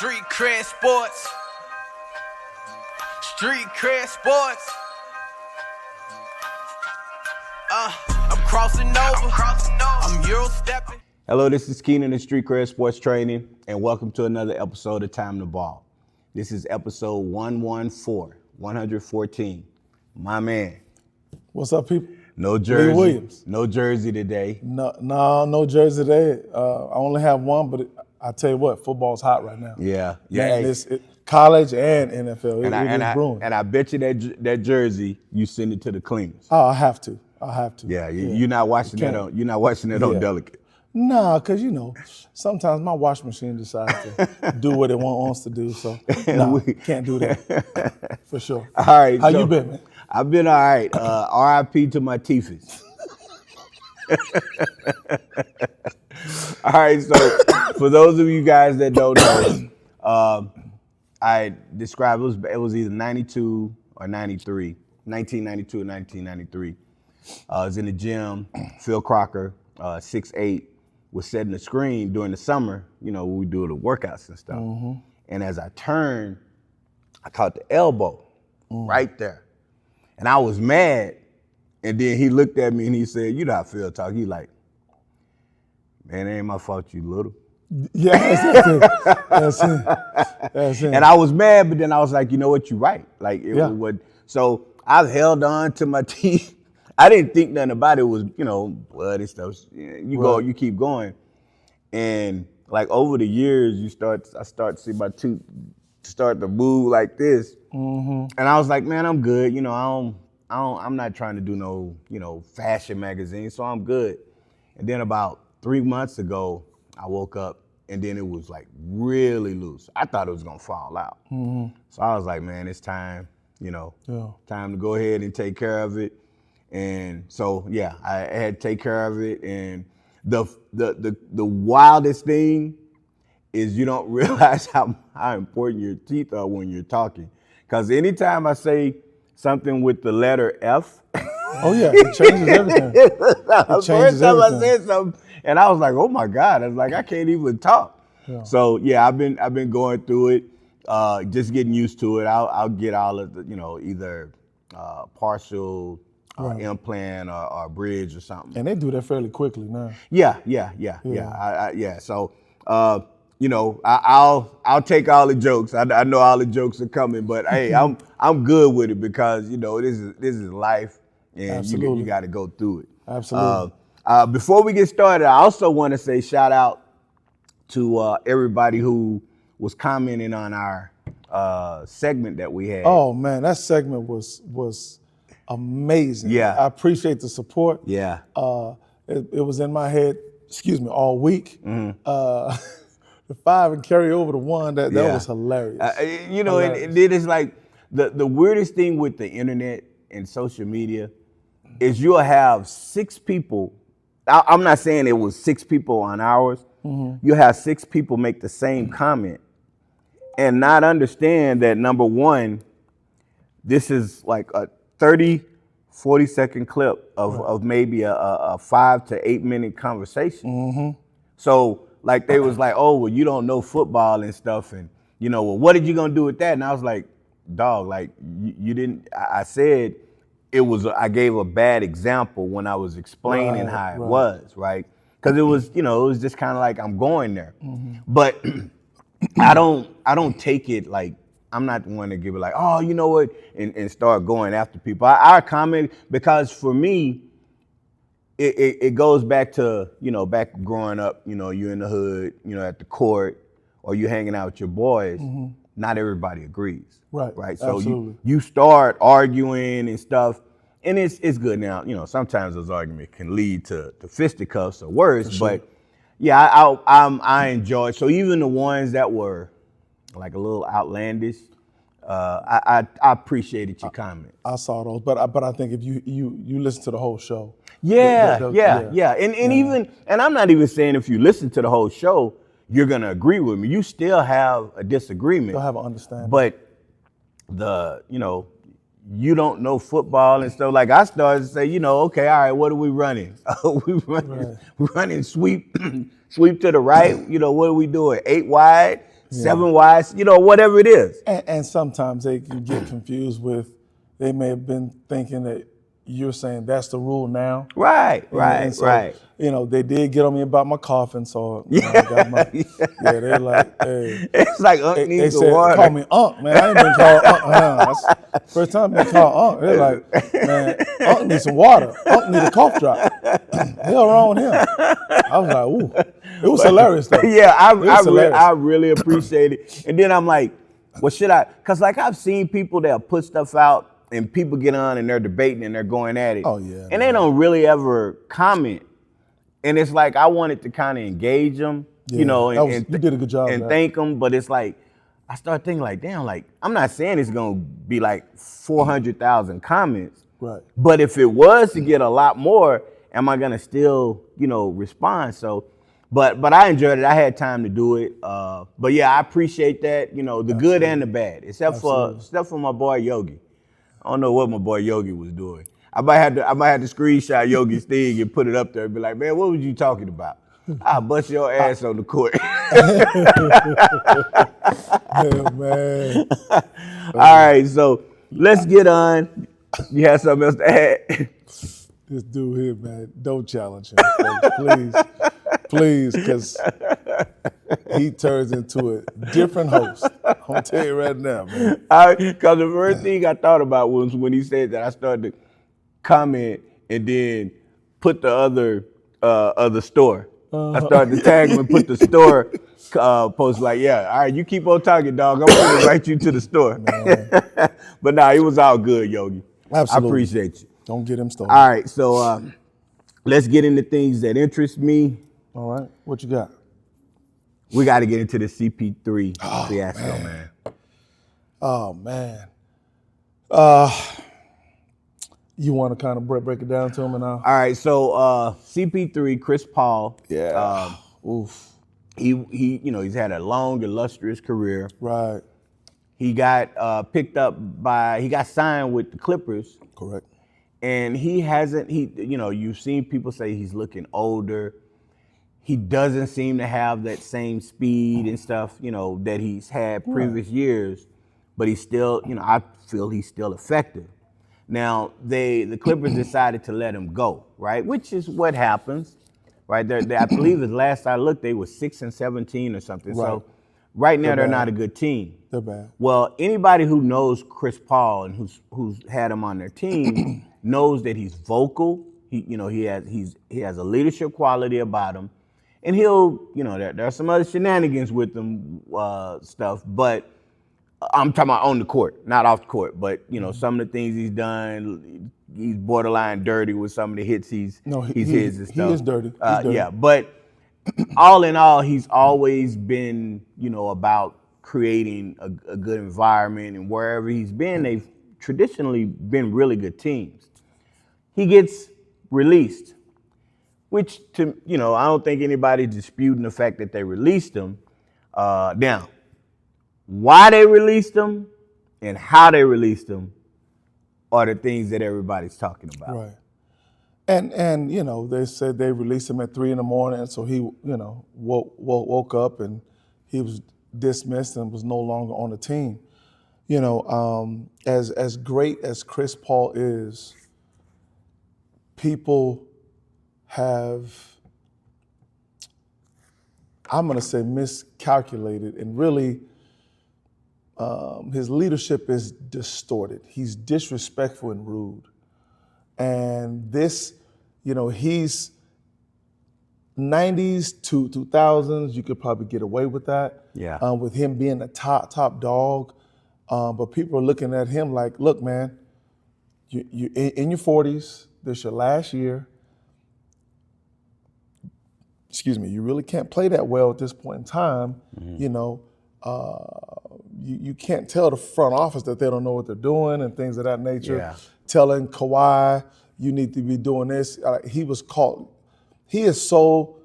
Street cred sports. Street cred sports. I'm crossing over. I'm Euro stepping. Hello, this is Keenan in Street Cred Sports Training, and welcome to another episode of Time to Ball. This is episode 114. My man. What's up, people? No jersey. Williams. No jersey today. No jersey today. I only have one, but I tell you what, football's hot right now. Yeah. Man, it's college and NFL. It is brewing. And I bet you that jersey, you send it to the cleaners. Oh, I have to. Yeah, you're not watching that on. You're not watching it on Delicate. Nah, because sometimes my washing machine decides to do what it wants to do. So can't do that for sure. All right, how you been, man? I've been all right. R.I.P. to my teethers. All right, so for those of you guys that don't know, I described it was either 92 or 93, 1992 or 1993. I was in the gym. Phil Crocker, 6'8", was setting the screen during the summer, when we do the workouts and stuff. Mm-hmm. And as I turned, I caught the elbow right there. And I was mad. And then he looked at me and he said, you know how Phil talk. He like, man, it ain't my fault you little. Yeah, that's it. And I was mad, but then I was like, you know what, you're right. Like it was what. So I've held on to my teeth. I didn't think nothing about it. It was, blood and stuff. You keep going. And like over the years, I start to see my tooth start to move like this. Mm-hmm. And I was like, man, I'm good. I'm not trying to do no, fashion magazine, so I'm good. And then about 3 months ago, I woke up and then it was like really loose. I thought it was gonna fall out. Mm-hmm. So I was like, man, it's time, time to go ahead and take care of it. And so, I had to take care of it. And the wildest thing is you don't realize how important your teeth are when you're talking. Because anytime I say something with the letter F, it changes everything. First time I said something, and I was like, oh my God, I was like, I can't even talk. Yeah. So I've been going through it, just getting used to it. I'll get all of the, either partial implant or bridge or something. And they do that fairly quickly now. Yeah. So, I'll take all the jokes. I know all the jokes are coming, but hey, I'm good with it because this is life, and you got to go through it. Absolutely. Before we get started, I also want to say shout out to everybody who was commenting on our segment that we had. Oh man, that segment was amazing. Yeah, I appreciate the support. Yeah, it was in my head. All week. Mm-hmm. The 5 and carry over to 1. That was hilarious. Hilarious. And it is like the weirdest thing with the internet and social media is you'll have 6 people. I'm not saying it was 6 people on ours. Mm-hmm. You have 6 people make the same comment and not understand that, number one, this is like a 40 second clip of maybe a 5 to 8 minute conversation. Mm-hmm. So like they was like, oh, well, you don't know football and stuff. And, well, what are you going to do with that? And I was like, dog, like you didn't, I said I gave a bad example when I was explaining how it was, right? Because it was, it was just kind of like I'm going there. Mm-hmm. But I don't take it like, I'm not the one to give it like, oh, you know what, and start going after people. I comment because for me, it goes back to, back growing up, you're in the hood, at the court, or you're hanging out with your boys. Mm-hmm. Not everybody agrees. Right. So you start arguing and stuff, and it's good now. Sometimes those arguments can lead to fisticuffs or worse, sure. But I enjoy it. So even the ones that were like a little outlandish, I appreciated your comment. I saw those, but I think if you listen to the whole show. Yeah. And even, and I'm not even saying if you listen to the whole show, you're gonna agree with me. You still have a disagreement. You'll have an understanding. But you don't know football and stuff. Like I started to say, okay, all right, what are we running? We're running sweep to the right. What are we doing? 8 wide. 7 wides, whatever it is. And sometimes they can get confused with, they may have been thinking that you're saying that's the rule now. Right. They did get on me about my coughing, so I got my, they're like, hey. It's like Unc needs the water. Call me Unc, man. I ain't been called Unc. That's the first time I've been called Unc. They're like, man, Unc needs some water. Unc need a cough drop. Hell wrong with him. I was like, ooh. It was hilarious though. Yeah, I really appreciate it. And then I'm like, well, should I? Because like I've seen people that put stuff out and people get on and they're debating and they're going at it. Oh, yeah. And they don't really ever comment. And it's like I wanted to kind of engage them, and you did a good job. And thank them. But it's like, I start thinking like, damn, like I'm not saying it's going to be like 400,000 comments. Right. But if it was to get a lot more, am I going to still, respond? So, but I enjoyed it. I had time to do it. But yeah, I appreciate that, the good and the bad, except for my boy Yogi. I don't know what my boy Yogi was doing. I might have to screenshot Yogi's thing and put it up there and be like, man, what was you talking about? I'll bust your ass on the court. Yeah, man. All right, so let's get on. You have something else to add? This dude here, man, don't challenge him, folks, please, because he turns into a different host. I'm gonna tell you right now, man. Because the first thing I thought about was when he said that, I started to comment and then put the other store. I started to tag him and put the store post like, yeah, all right, you keep on talking, dog. I'm gonna invite you to the store. But nah, it was all good, Yogi. Absolutely. I appreciate you. Don't get him started. All right, so let's get into things that interest me. All right, what you got? We got to get into the CP3 fiasco, man. Oh, man. You want to kind of break it down to him and All right, so CP3, Chris Paul. Yeah. He's had a long, illustrious career. Right. He got he got signed with the Clippers. Correct. And you've seen people say he's looking older. He doesn't seem to have that same speed and stuff, that he's had previous years, but he's still, I feel he's still effective. Now, the Clippers decided to let him go, right? Which is what happens, right? I believe as last I looked, they were 6-17 or something. Right. So right now they're bad. not a good team. They're bad. Well, anybody who knows Chris Paul and who's had him on their team knows that he's vocal. He has a leadership quality about him. And he'll, there are some other shenanigans with them stuff, but I'm talking about on the court, not off the court. But, some of the things he's done, he's borderline dirty with some of the hits he's hit and stuff. He is dirty. He's dirty. Yeah, but all in all, he's always been, about creating a good environment. And wherever he's been, they've traditionally been really good teams. He gets released. Which, I don't think anybody's disputing the fact that they released him. Now, why they released him and how they released him are the things that everybody's talking about. Right. And they said they released him at 3 a.m, so he, woke up and he was dismissed and was no longer on the team. As great as Chris Paul is, people have, I'm going to say, miscalculated, and really his leadership is distorted. He's disrespectful and rude. And this, he's 90s to 2000s, you could probably get away with that. Yeah. With him being the top dog. But people are looking at him like, look, man, you in your 40s, this your last year. You really can't play that well at this point in time. Mm-hmm. You can't tell the front office that they don't know what they're doing and things of that nature. Yeah. Telling Kawhi, you need to be doing this. He was caught. He is so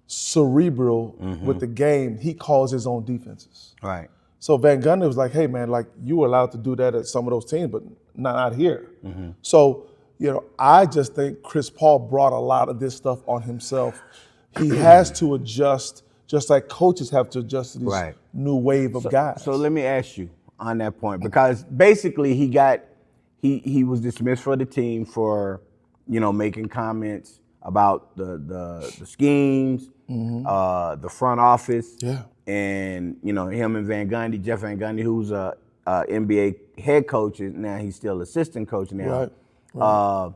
cerebral with the game, he calls his own defenses. Right. So Van Gundy was like, hey, man, you were allowed to do that at some of those teams, but not out here. Mm-hmm. So, I just think Chris Paul brought a lot of this stuff on himself. He has to adjust just like coaches have to adjust to this Right. new wave of guys. So let me ask you on that point, because basically he was dismissed for the team for, making comments about the schemes, the front office, Yeah. and him and Jeff Van Gundy, who's a NBA head coach, now he's still assistant coach now. Right.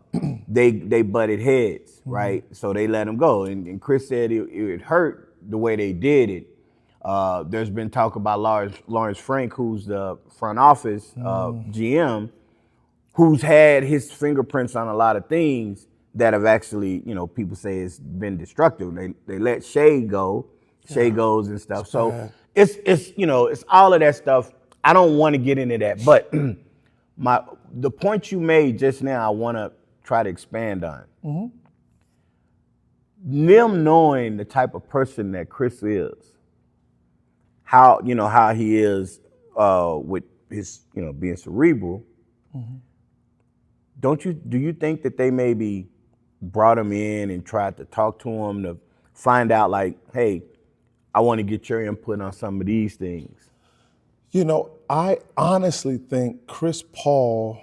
They butted heads, right? So they let him go, and Chris said it hurt the way they did it. There's been talk about Lawrence Frank, who's the front office GM, who's had his fingerprints on a lot of things that have actually, people say it's been destructive. They let Shea go, Shea goes and stuff. So bad. it's all of that stuff. I don't want to get into that, but the point you made just now, I want to try to expand on. Them knowing the type of person that Chris is, how he is with his being cerebral. Do you think that they maybe brought him in and tried to talk to him to find out, like, hey, I want to get your input on some of these things? I honestly think Chris Paul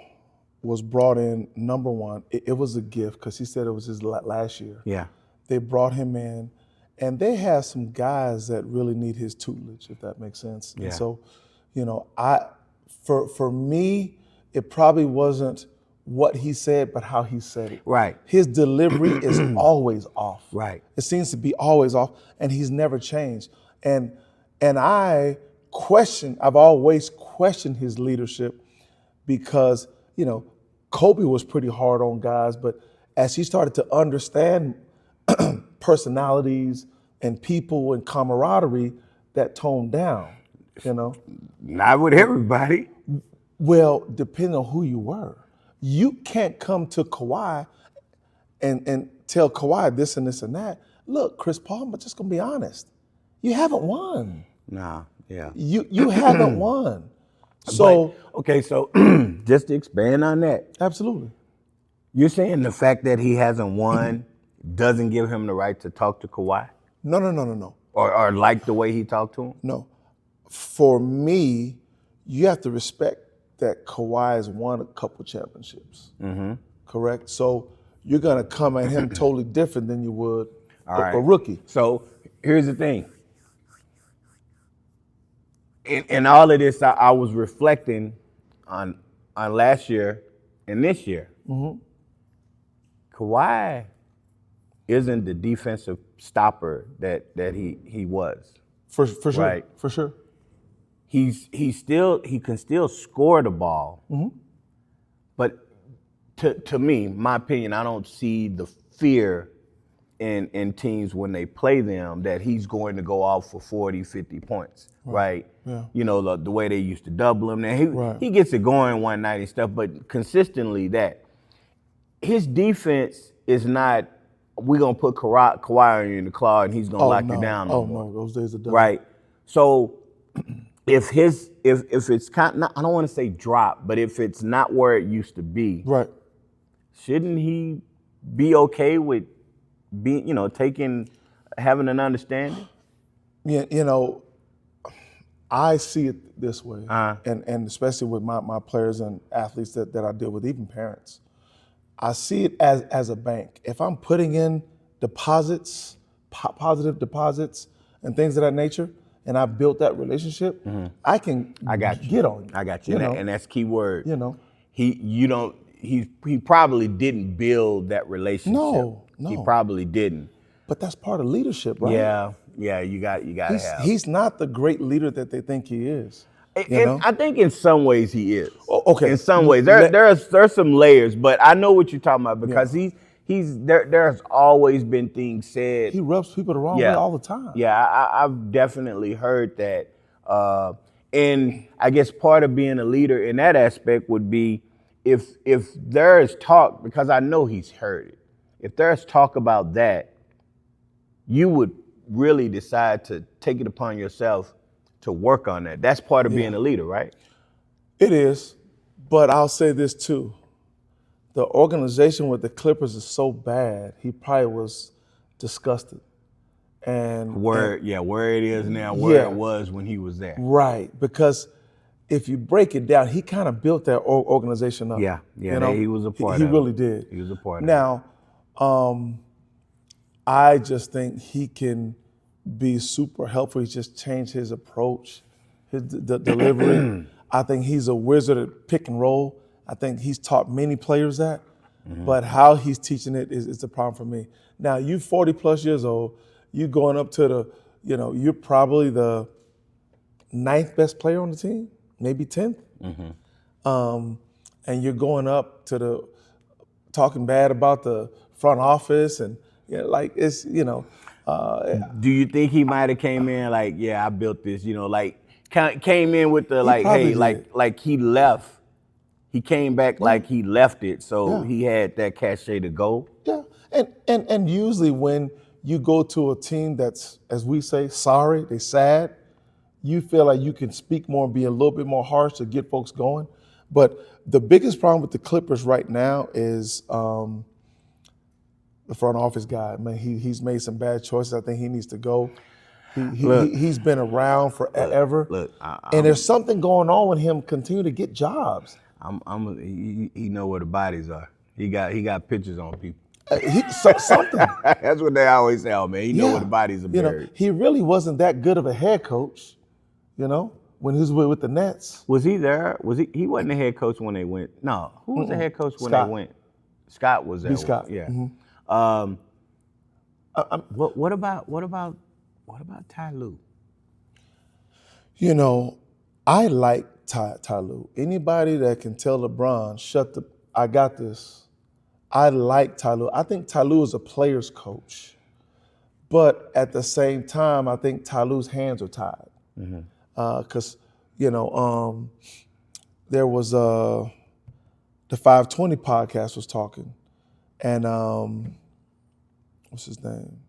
was brought in, number one, it was a gift because he said it was his last year. Yeah. They brought him in, and they have some guys that really need his tutelage, if that makes sense. Yeah. And so, for me, it probably wasn't what he said, but how he said it. Right. His delivery is always off. Right. It seems to be always off, and he's never changed. And I've always questioned his leadership because, Kobe was pretty hard on guys, but as he started to understand personalities and people and camaraderie, that toned down, Not with everybody. Well, depending on who you were. You can't come to Kawhi and tell Kawhi this and this and that. Look, Chris Paul, I'm just gonna be honest. You haven't won. Nah, yeah. You haven't won. So so just to expand on that, absolutely. you're saying the fact that he hasn't won doesn't give him the right to talk to Kawhi? No. Or like the way he talked to him? No. For me, you have to respect that Kawhi has won a couple championships. Correct? So you're going to come at him totally different than you would a rookie. So here's the thing. In all of this, I was reflecting on last year and this year. Kawhi isn't the defensive stopper that he was. For sure. Right. For sure. He can still score the ball. But to me, my opinion, I don't see the fear in teams when they play them that he's going to go off for 40, 50 points, right? Yeah. The way they used to double him. Now he gets it going one night and stuff, but consistently that. His defense is not, we're going to put Kawhi in the claw and he's going to lock you down. No, those days are done. Right. So if it's kind of, I don't want to say drop, but if it's not where it used to be, right, shouldn't he be okay with being, having an understanding? Yeah, I see it this way, and especially with my players and athletes that I deal with, even parents. I see it as a bank. If I'm putting in deposits, positive deposits, and things of that nature, and I've built that relationship, I got you. Get on you. I got you, and that's key word. He probably didn't build that relationship. No. He probably didn't. But that's part of leadership, right? Yeah. You got to have. He's not the great leader that they think he is. And I think in some ways he is. Okay. In some ways, there's some layers, but I know what you're talking about because he's there. There's always been things said. He rubs people the wrong way all the time. Yeah, I've definitely heard that. And I guess part of being a leader in that aspect would be if there is talk, because I know he's heard it. If there's talk about that, you would really decide to take it upon yourself to work on that. That's part of being a leader, right? It is, but I'll say this too. The organization with the Clippers is so bad, he probably was disgusted. where it is now, where it was when he was there. Right, because if you break it down, he kind of built that organization up. Yeah, he was a part of it. it. He really did. He was a part of it. Now, I just think he can be super helpful. He's just changed his approach, his delivery. I think he's a wizard at pick and roll. I think he's taught many players that, but how he's teaching it is the problem for me. Now, you 40 plus years old, you going up to you're probably the 9th best player on the team, maybe 10th. And you're going up to talking bad about the front office and it's. Do you think he might have came in like, I built this, came in with the like he left. He came back like he left it, so he had that cachet to go. Yeah, and usually when you go to a team that's, as we say, sorry, they sad, you feel like you can speak more and be a little bit more harsh to get folks going. But the biggest problem with the Clippers right now is the front office guy. Man, he's made some bad choices. I think he needs to go. He's been around forever. And there's something going on with him continue to get jobs. He know where the bodies are. He got pictures on people. Something. That's what they always say, man. He know where the bodies are buried. He really wasn't that good of a head coach, when he was with the Nets. Was he there? He wasn't the head coach when they went. No, who was the head coach when Scott. they went? Scott was there. Scott. Yeah. What about Ty Lue? I like Ty Lue. Anybody that can tell LeBron, I got this. I like Ty Lue. I think Ty Lue is a player's coach. But at the same time, I think Ty Lue's hands are tied. Because, there was the 520 podcast was talking. And what's his name?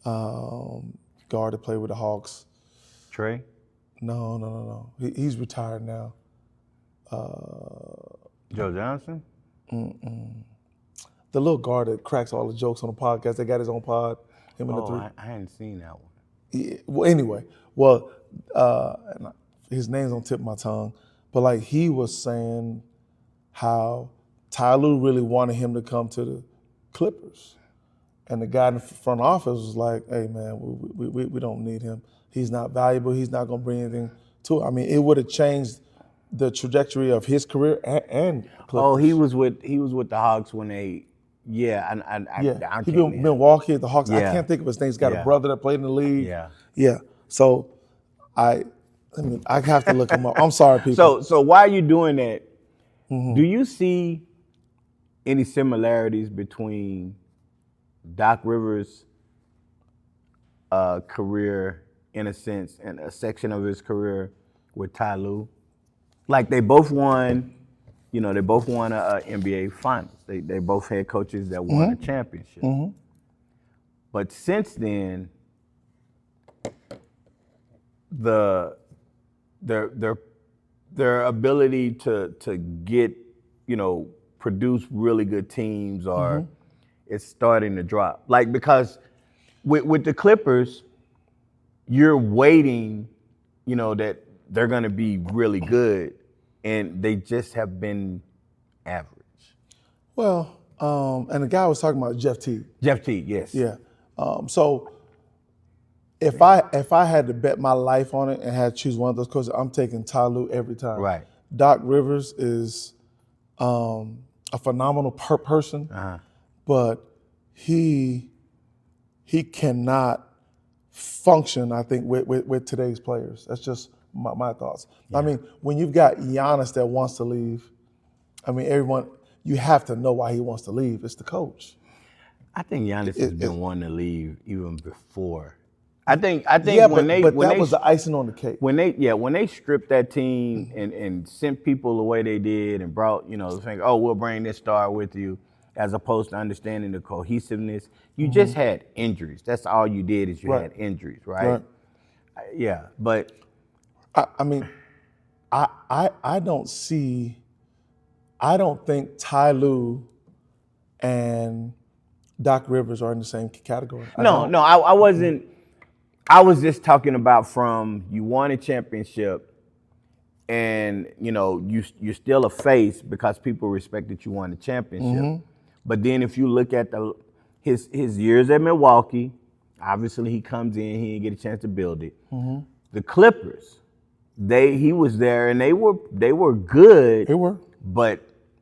Guard that played with the Hawks. Trey? No. He's retired now. Joe Johnson? The little guard that cracks all the jokes on the podcast. They got his own pod. Him and the three. I hadn't seen that one. Yeah, his name's on the tip of my tongue. But he was saying how Ty Lue really wanted him to come to the Clippers. And the guy in the front office was like, hey, man, we don't need him. He's not valuable. He's not going to bring anything to it. I mean, it would have changed the trajectory of his career and Clippers. Oh, he was with the Hawks when they, He been Milwaukee at the Hawks. I can't think of his name. He's got a brother that played in the league. Yeah. So I have to look him up. I'm sorry, people. So while you're doing that, do you see any similarities between Doc Rivers' career, in a sense, and a section of his career with Ty Lue? Like they both won, a NBA Finals. They both had coaches that won a championship. But since then, their ability to get, produce really good teams is starting to drop. Like because with the Clippers, you're waiting, that they're going to be really good, and they just have been average. Well, and the guy was talking about Jeff Teague. Jeff Teague, yes. Yeah. So if I had to bet my life on it and had to choose one of those coaches, I'm taking Ty Lue every time. Right. Doc Rivers is a phenomenal person, but he cannot function, I think, with today's players. That's just my thoughts. Yeah. I mean, when you've got Giannis that wants to leave, I mean, you have to know why he wants to leave. It's the coach. I think Giannis has been wanting to leave even before. I think that was the icing on the cake. When they stripped that team and sent people the way they did and brought, saying, oh, we'll bring this star with you, as opposed to understanding the cohesiveness. You just had injuries. That's all you did is you had injuries, right? Yeah, but I mean, I don't think Ty Lue and Doc Rivers are in the same category. I wasn't. I was just talking about from you won a championship, and you're still a face because people respect that you won the championship. But then if you look at his years at Milwaukee, obviously he comes in, he didn't get a chance to build it. The Clippers, he was there and they were good. They were, but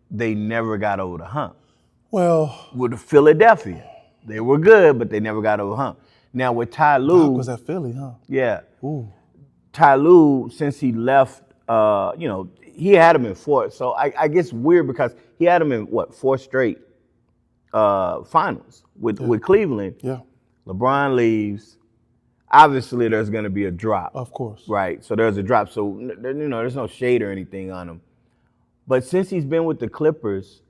they never got over the hump. Well, with Philadelphia, they were good, but they never got over the hump. Now with Ty Lue, was at Philly, huh? Yeah. Ooh. Ty Lue, since he left, he had him in 4. So I guess weird because he had him in 4 straight finals with Cleveland. Yeah. LeBron leaves. Obviously, there's going to be a drop. Of course. Right. So there's a drop. So there's no shade or anything on him. But since he's been with the Clippers,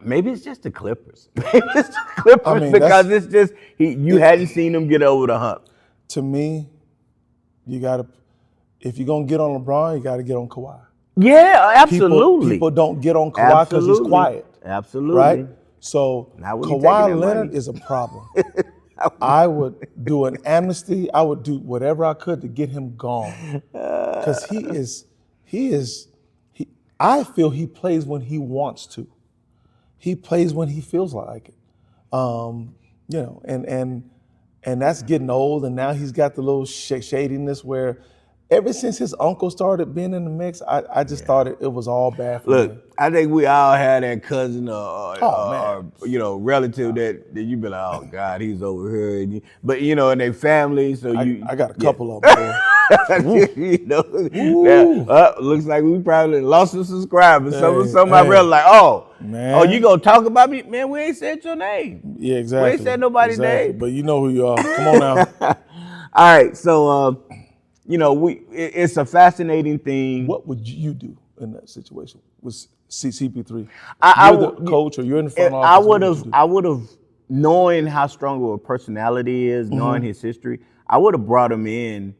maybe it's just the Clippers. Maybe it's the Clippers because it's just you hadn't seen him get over the hump. To me, if you're gonna get on LeBron, you gotta get on Kawhi. Yeah, absolutely. People don't get on Kawhi because he's quiet. Absolutely. Right? So Kawhi Leonard is a problem. I would do an amnesty. I would do whatever I could to get him gone. Because I feel he plays when he wants to. He plays when he feels like it. And that's getting old, and now he's got the little shadiness where ever since his uncle started being in the mix, I just thought it was all bad for him. Look, I think we all had that cousin or relative that you be like, oh God, he's over here. But in their family, so I got a couple of them. Looks like we probably lost some subscribers. Somebody really like, man. You gonna talk about me? Man, we ain't said your name. Yeah, exactly. We ain't said nobody's name. But you know who you are. Come on now. All right, so it's a fascinating thing. What would you do in that situation with CP3? You're the coach, or you're in the front office. I would have, knowing how strong of a personality he is, knowing his history, I would have brought him in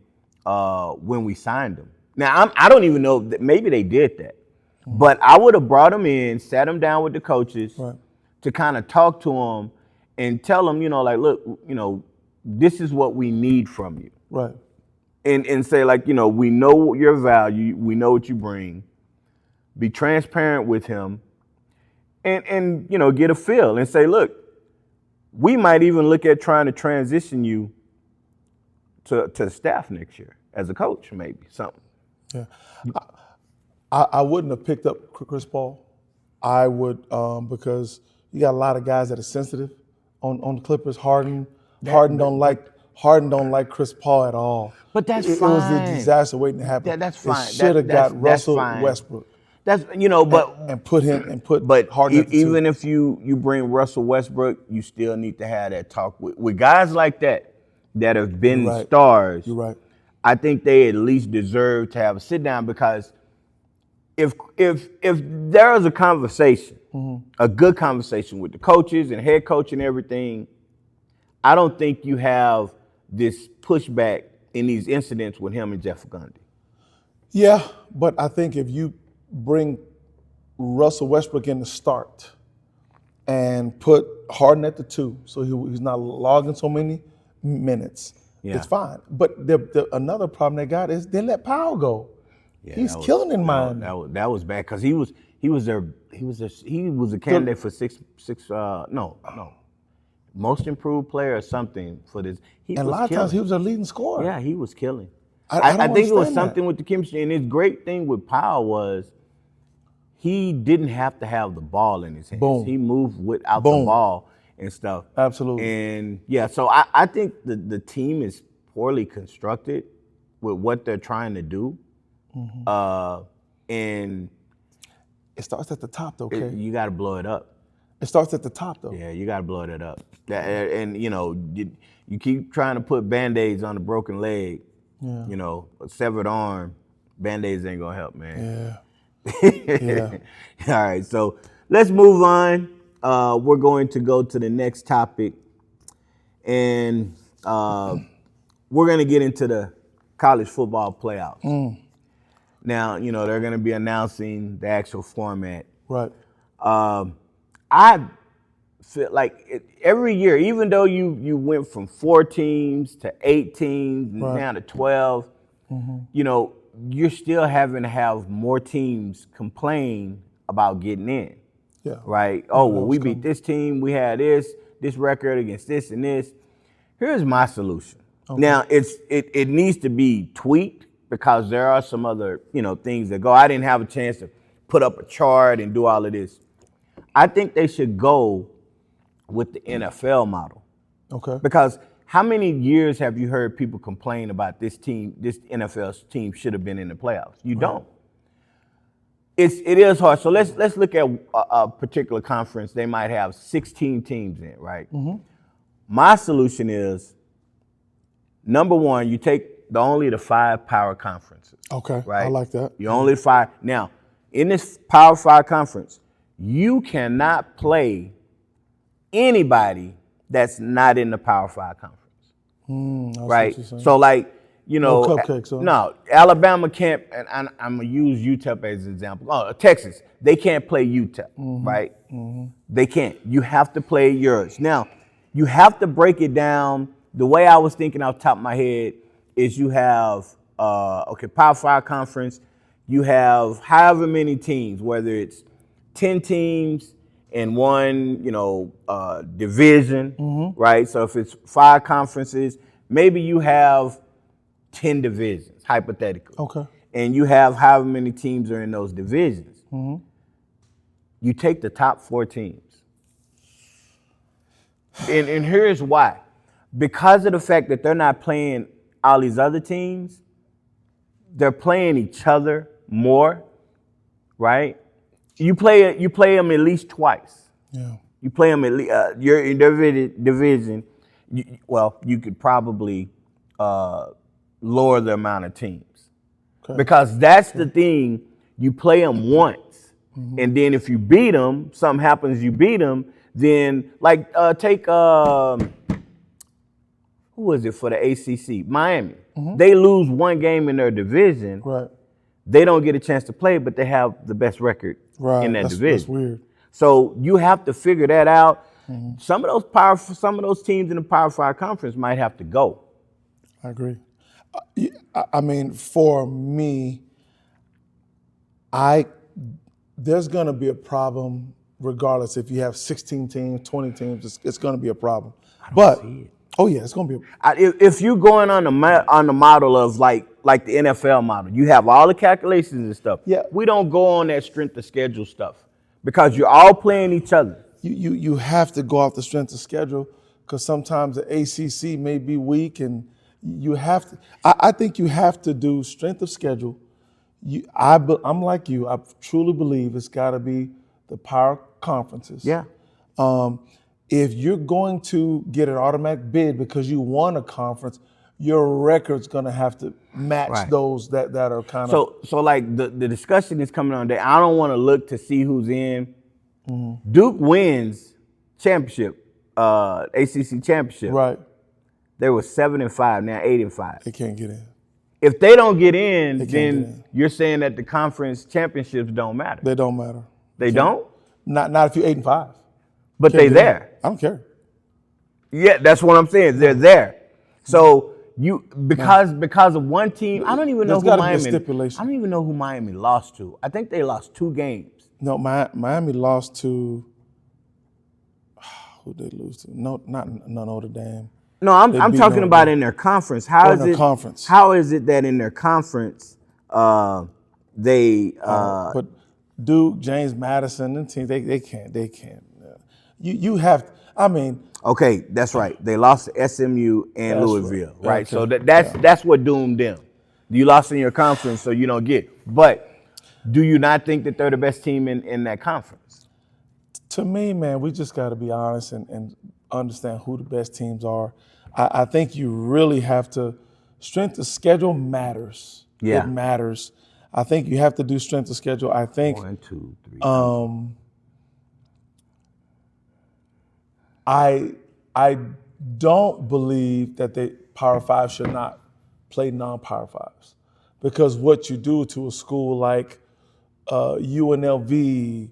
when we signed him. Now I don't even know that maybe they did that, but I would have brought him in, sat him down with the coaches to kind of talk to him and tell him, look, this is what we need from you, right? And say like, we know your value, we know what you bring. Be transparent with him, and get a feel and say, look, we might even look at trying to transition you to staff next year as a coach, maybe something. Yeah, I wouldn't have picked up Chris Paul. I would because you got a lot of guys that are sensitive on the Clippers. Harden don't like Chris Paul at all. But that's fine. It was a disaster waiting to happen. That's fine. It should have got Russell Westbrook. That's but and put Harden. Even if you bring Russell Westbrook, you still need to have that talk with guys like that have been stars. You're right. I think they at least deserve to have a sit down because if there is a conversation, a good conversation with the coaches and head coach and everything, I don't think you have this pushback in these incidents with him and Jeff Gundy. Yeah, but I think if you bring Russell Westbrook in to start and put Harden at the 2, so he's not logging so many minutes, it's fine. But another problem they got is they let Powell go. Yeah, he's killing in Miami. That was bad because he was a candidate for most improved player or something for this. And a lot of times he was a leading scorer. Yeah, he was killing. I think it was something with the chemistry. And his great thing with Powell was he didn't have to have the ball in his hands. Boom. He moved without the ball and stuff. Absolutely. And yeah, so I think the team is poorly constructed with what they're trying to do. And it starts at the top, though, okay? You got to blow it up. It starts at the top, though. Yeah, you got to blow it up. And you keep trying to put Band-Aids on a broken leg, a severed arm. Band-Aids ain't gonna help, man. Yeah. All right, so let's move on. We're going to go to the next topic, and we're going to get into the college football playoffs. Now, they're going to be announcing the actual format. Right. I feel like every year, even though you went from 4 teams to 8 teams, Right. now to 12, you know, you're still having to have more teams complain about getting in. Yeah. Right? Oh, that well, was we coming. beat this team. We had this record against this and this. Here's my solution. Okay. Now, it needs to be tweaked because there are some other, you know, things that go. I didn't have a chance to put up a chart and do all of this. I think they should go with the NFL model. Okay. Because how many years have you heard people complain about this team, this NFL team should have been in the playoffs? You don't. It is hard. So let's look at a particular conference. They might have 16 teams in, right? My solution is, number one, you take only the 5 power conferences. Okay. Right? I like that. You only 5. Now, in this Power 5 conference, you cannot play anybody that's not in the Power 5 conference. I see what Right? you're saying. So, like, you know, No cupcakes, huh? no, Alabama can't, and I'm gonna use UTEP as an example. Oh, Texas, they can't play UTEP, right? They can't. You have to play yours. Now, you have to break it down. The way I was thinking off the top of my head is you have, Power 5 conference, you have however many teams, whether it's 10 teams in one, you know, division, right? So if it's 5 conferences, maybe you have 10 divisions, hypothetically. Okay. And you have however many teams are in those divisions. You take the top 4 teams. And here's why. Because of the fact that they're not playing all these other teams, they're playing each other more, right? You play them at least twice. Yeah. You play them at least. You're in their division. You could probably lower the amount of teams, because that's the thing. You play them once, and then if you beat them, something happens. You beat them, then like take who was it for the ACC? Miami. They lose one game in their division. Right. They don't get a chance to play, but they have the best record in that division. That's weird. So you have to figure that out. Some of those teams in the Power 5 conference might have to go. I agree. I mean, for me, there's going to be a problem regardless if you have 16 teams, 20 teams. It's going to be a problem. Oh yeah, it's going to be. If you're going on the model of like the NFL model, you have all the calculations and stuff. Yeah. We don't go on that strength of schedule stuff because you're all playing each other. You have to go off the strength of schedule because sometimes the ACC may be weak, and you have to. I think you have to do strength of schedule. I'm like you. I truly believe it's got to be the power conferences. Yeah. If you're going to get an automatic bid because you won a conference, your record's going to have to match those that are kind of. So like the discussion is coming on there. I don't want to look to see who's in. Duke wins championship, ACC championship. Right. They were 7-5, now 8-5. They can't get in. If they don't get in, They can't then get in. you're saying that the conference championships don't matter. They don't matter. They don't? Not if you're 8-5. But they Can't get in. there. I don't care. Yeah, that's what I'm saying. They're there. So because of one team, I don't even know There's who gotta be a Miami. stipulation. I don't even know who Miami lost to. I think they lost 2 games. No, Miami lost to. Who did they lose to? No, not Notre Dame. No, I'm beat talking Notre about Dame. in their conference. How in is their it? conference. How is it that in their conference they? But Duke, James Madison, and teams they can't. You have. I mean. Okay, that's right. They lost to SMU and That's Louisville, right. right? So Okay. that's what doomed them. You lost in your conference, so you don't get. But do you not think that they're the best team in that conference? To me, man, we just got to be honest and understand who the best teams are. I think you really have to. Strength of schedule matters. Yeah. It matters. I think you have to do strength of schedule. I think 1, 2, 3. I don't believe that the Power 5 should not play non-Power 5s, because what you do to a school like UNLV,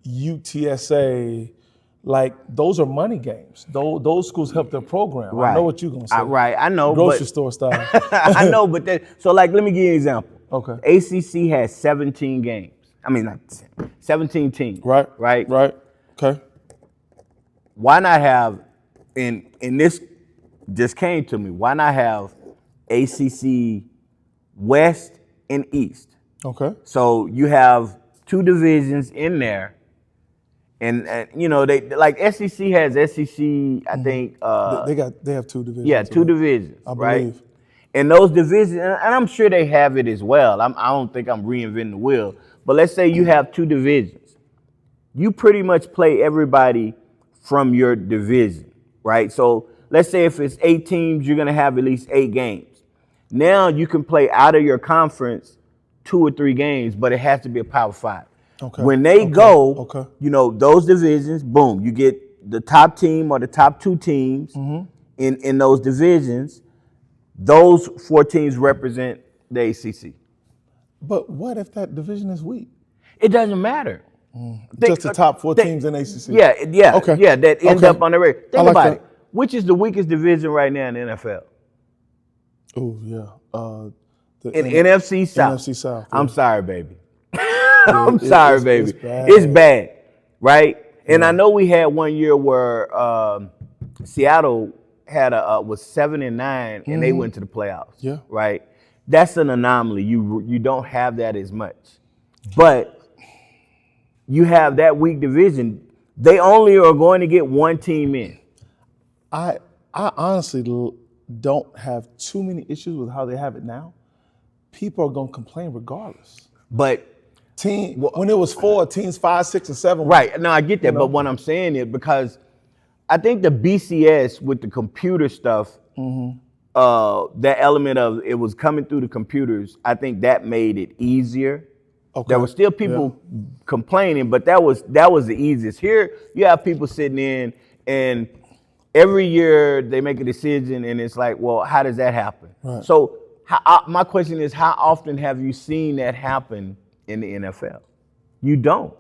UTSA, like those are money games. Those schools help their program. Right. I know what you're gonna say. Right, I know. Grocery but, store style. I know, but so like, let me give you an example. Okay. ACC has 17 games. I mean, not 17 teams. Right. Right. Right. Okay. Why not have, and this just came to me, why not have ACC West and East? Okay. So you have 2 divisions in there, and you know, they like SEC has SEC, I think. They have 2 divisions. Yeah, 2 divisions, I right? believe. And those divisions, and I'm sure they have it as well. I don't think I'm reinventing the wheel, but let's say you have 2 divisions. You pretty much play everybody from your division, right? So let's say if it's 8 teams, you're gonna have at least 8 games. Now you can play out of your conference 2 or 3 games, but it has to be a Power 5. Okay. When they go, you know, those divisions, boom, you get the top team or the top 2 teams in those divisions. Those 4 teams represent the ACC. But what if that division is weak? It doesn't matter. Just the top 4 teams in ACC. Yeah. Okay. Yeah, that end up on the radar. Think like about that. it. Which is the weakest division right now in the NFL? Oh yeah. The NFC South. NFC South. I'm yeah. sorry, baby. I'm sorry, baby. It's bad. Right? And I know we had one year where Seattle had was 7-9 and they went to the playoffs. Yeah. Right? That's an anomaly. You don't have that as much. But you have that weak division. They only are going to get 1 team in. I honestly don't have too many issues with how they have it now. People are gonna complain regardless. But when it was 4 teams, 5, 6, and 7. right, no, I get that. But what I'm saying is because I think the BCS with the computer stuff, that element of it was coming through the computers, I think that made it easier. Okay. There were still people complaining, but that was the easiest. Here you have people sitting in, and every year they make a decision, and it's like, well, how does that happen? Right. So my question is, how often have you seen that happen in the NFL? You don't.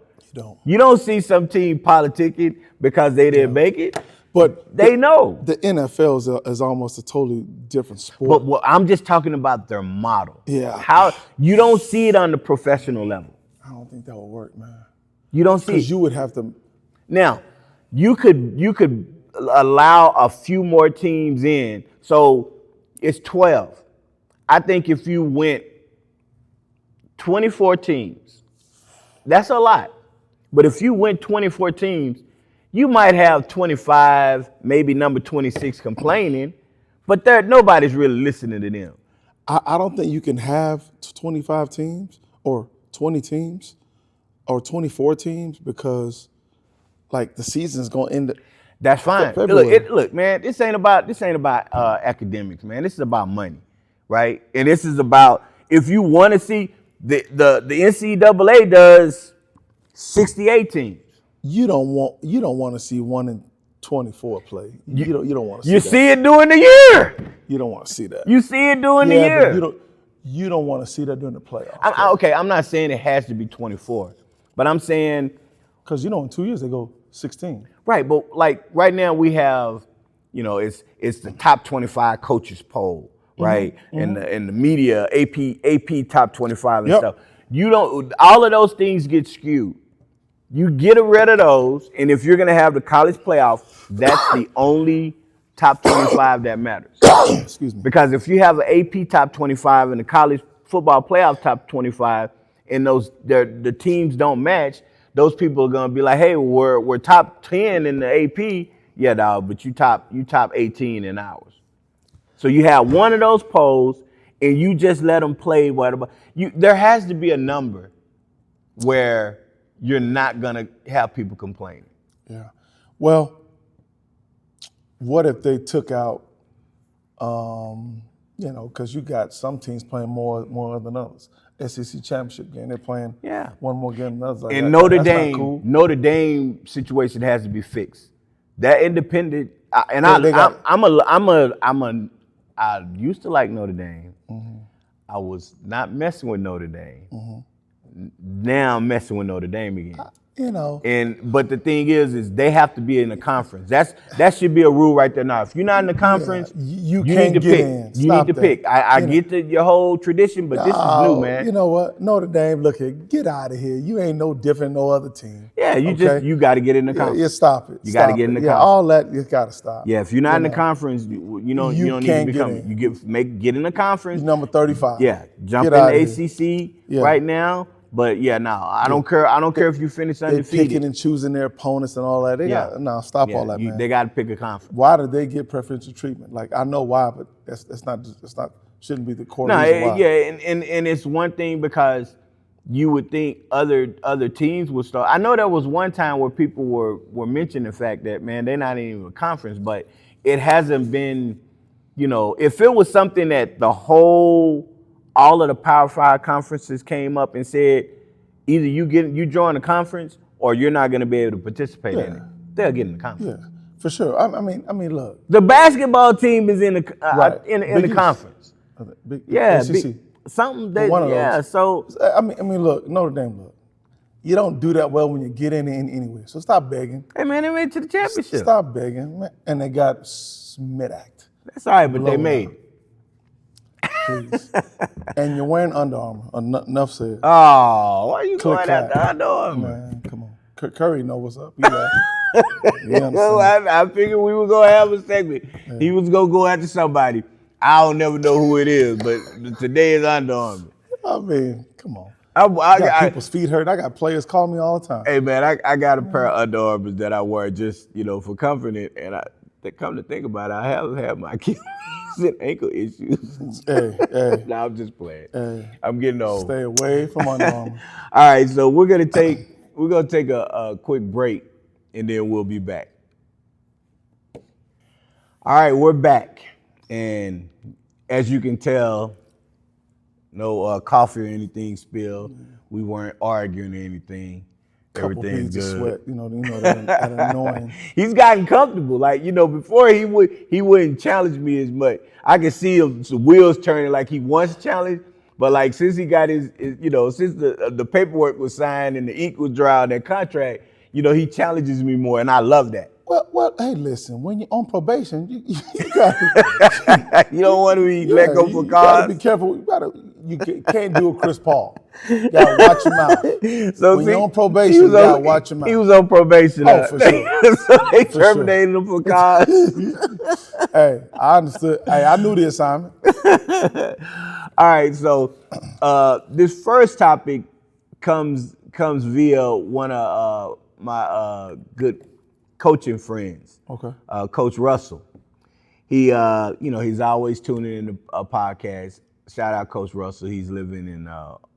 You don't see some team politicking because they didn't make it, but they know. The NFL is almost a totally different sport. But I'm just talking about their model. Yeah. How you don't see it on the professional level. I don't think that would work, man. You don't see it. Because you would have to. Now, you could allow a few more teams in. So it's 12. I think if you went 24 teams, that's a lot. But if you went 24 teams, you might have 25, maybe number 26 complaining, but nobody's really listening to them. I don't think you can have 25 teams or 20 teams or 24 teams because, like, the season's gonna end. That's fine. Look, man. This ain't about academics, man. This is about money, right? And this is about if you want to see the NCAA does 68 teams. You don't want to see 1 in 24 play. You don't want to see You that. see it during the year. You don't want to see that. You see it during the year. But you don't want to see that during the playoffs. I'm not saying it has to be 24, but I'm saying because in 2 years they go 16. Right, but like right now we have, it's the top 25 coaches poll, right? And the media, AP top 25 and stuff. All of those things get skewed. You get rid of those, and if you're gonna have the college playoff, that's the only top 25 that matters. Excuse me. Because if you have an AP top 25 and the college football playoff top 25, and the teams don't match, those people are gonna be like, hey, we're top 10 in the AP. Yeah, dog, but you top 18 in ours. So you have one of those polls, and you just let them play whatever. There has to be a number where you're not gonna have people complaining. Yeah. Well, what if they took out, because you got some teams playing more than others. SEC championship game, they're playing one more game than others. Like and that's cool. Notre Dame situation has to be fixed. That independent, I used to like Notre Dame. I was not messing with Notre Dame. Now I'm messing with Notre Dame again. But the thing is they have to be in the conference. That should be a rule right there. Now, if you're not in the conference, you need can't to get pick. in. You need to pick. I get your whole tradition, but this is new, man. You know what? Notre Dame, look here, get out of here. You ain't no different than no other team. Yeah, you got to get in the conference. Yeah, stop it. You got to get in the conference. Yeah, all that you got to stop. Yeah, if you're not in the conference, you don't need to become. You get in the conference. You're number 35. Yeah, jump in the ACC right now. But I don't care. I don't care if you finish undefeated. They're picking and choosing their opponents and all that. Stop all that, man. They got to pick a conference. Why did they get preferential treatment? Like, I know why, but that's not shouldn't be the core reason why. And it's one thing because you would think other teams would start. I know there was one time where people were mentioning the fact that, man, they're not even a conference, but it hasn't been. If it was something that all of the Power 5 conferences came up and said, either you join the conference or you're not going to be able to participate in it. They'll get in the conference. Yeah, for sure. I mean, look. The basketball team is in the in the conference. Something that one of those. So I mean, look, Notre Dame, look. You don't do that well when you get in anyway. So stop begging. Hey man, they made it to the championship. Stop begging, man. And they got Smidak. That's all right, but they made it. Please. And you're wearing Under Armour. Enough said. Oh, why are you going after Under Armour? Man, come on. Curry know what's up. I figured we were going to have a segment. Yeah. He was going to go after somebody. I don't never know who it is, but today is Under Armour. I mean, come on. I got people's feet hurt. I got players call me all the time. Hey, man, I got a pair of Under Armours that I wear just, for comfort. And come to think about it, I have had my Achilles and ankle issues. Hey. Nah, I'm just playing. Hey. I'm getting old. Stay away from Under Armour. All right, so we're gonna take a quick break, and then we'll be back. All right, we're back, and as you can tell, no coffee or anything spilled. We weren't arguing or anything. Everything's good. Sweat, that annoying. He's gotten comfortable. Like, before he wouldn't challenge me as much. I could see him some wheels turning like he once challenged. But like since he got his since the paperwork was signed and the ink was dry on that contract, he challenges me more, and I love that. Well, hey, listen, when you're on probation, you gotta, you don't want to be let go for cause. You gotta be careful. You can't do a Chris Paul. You gotta watch your mouth. So when you're on probation, you gotta watch your mouth. He was on probation. For sure. So they terminated him for cause. Hey, I understood. Hey, I knew the assignment. All right, so this first topic comes via one of my good coaching friends. Okay. Coach Russell. He he's always tuning in a podcast. Shout out Coach Russell. He's living in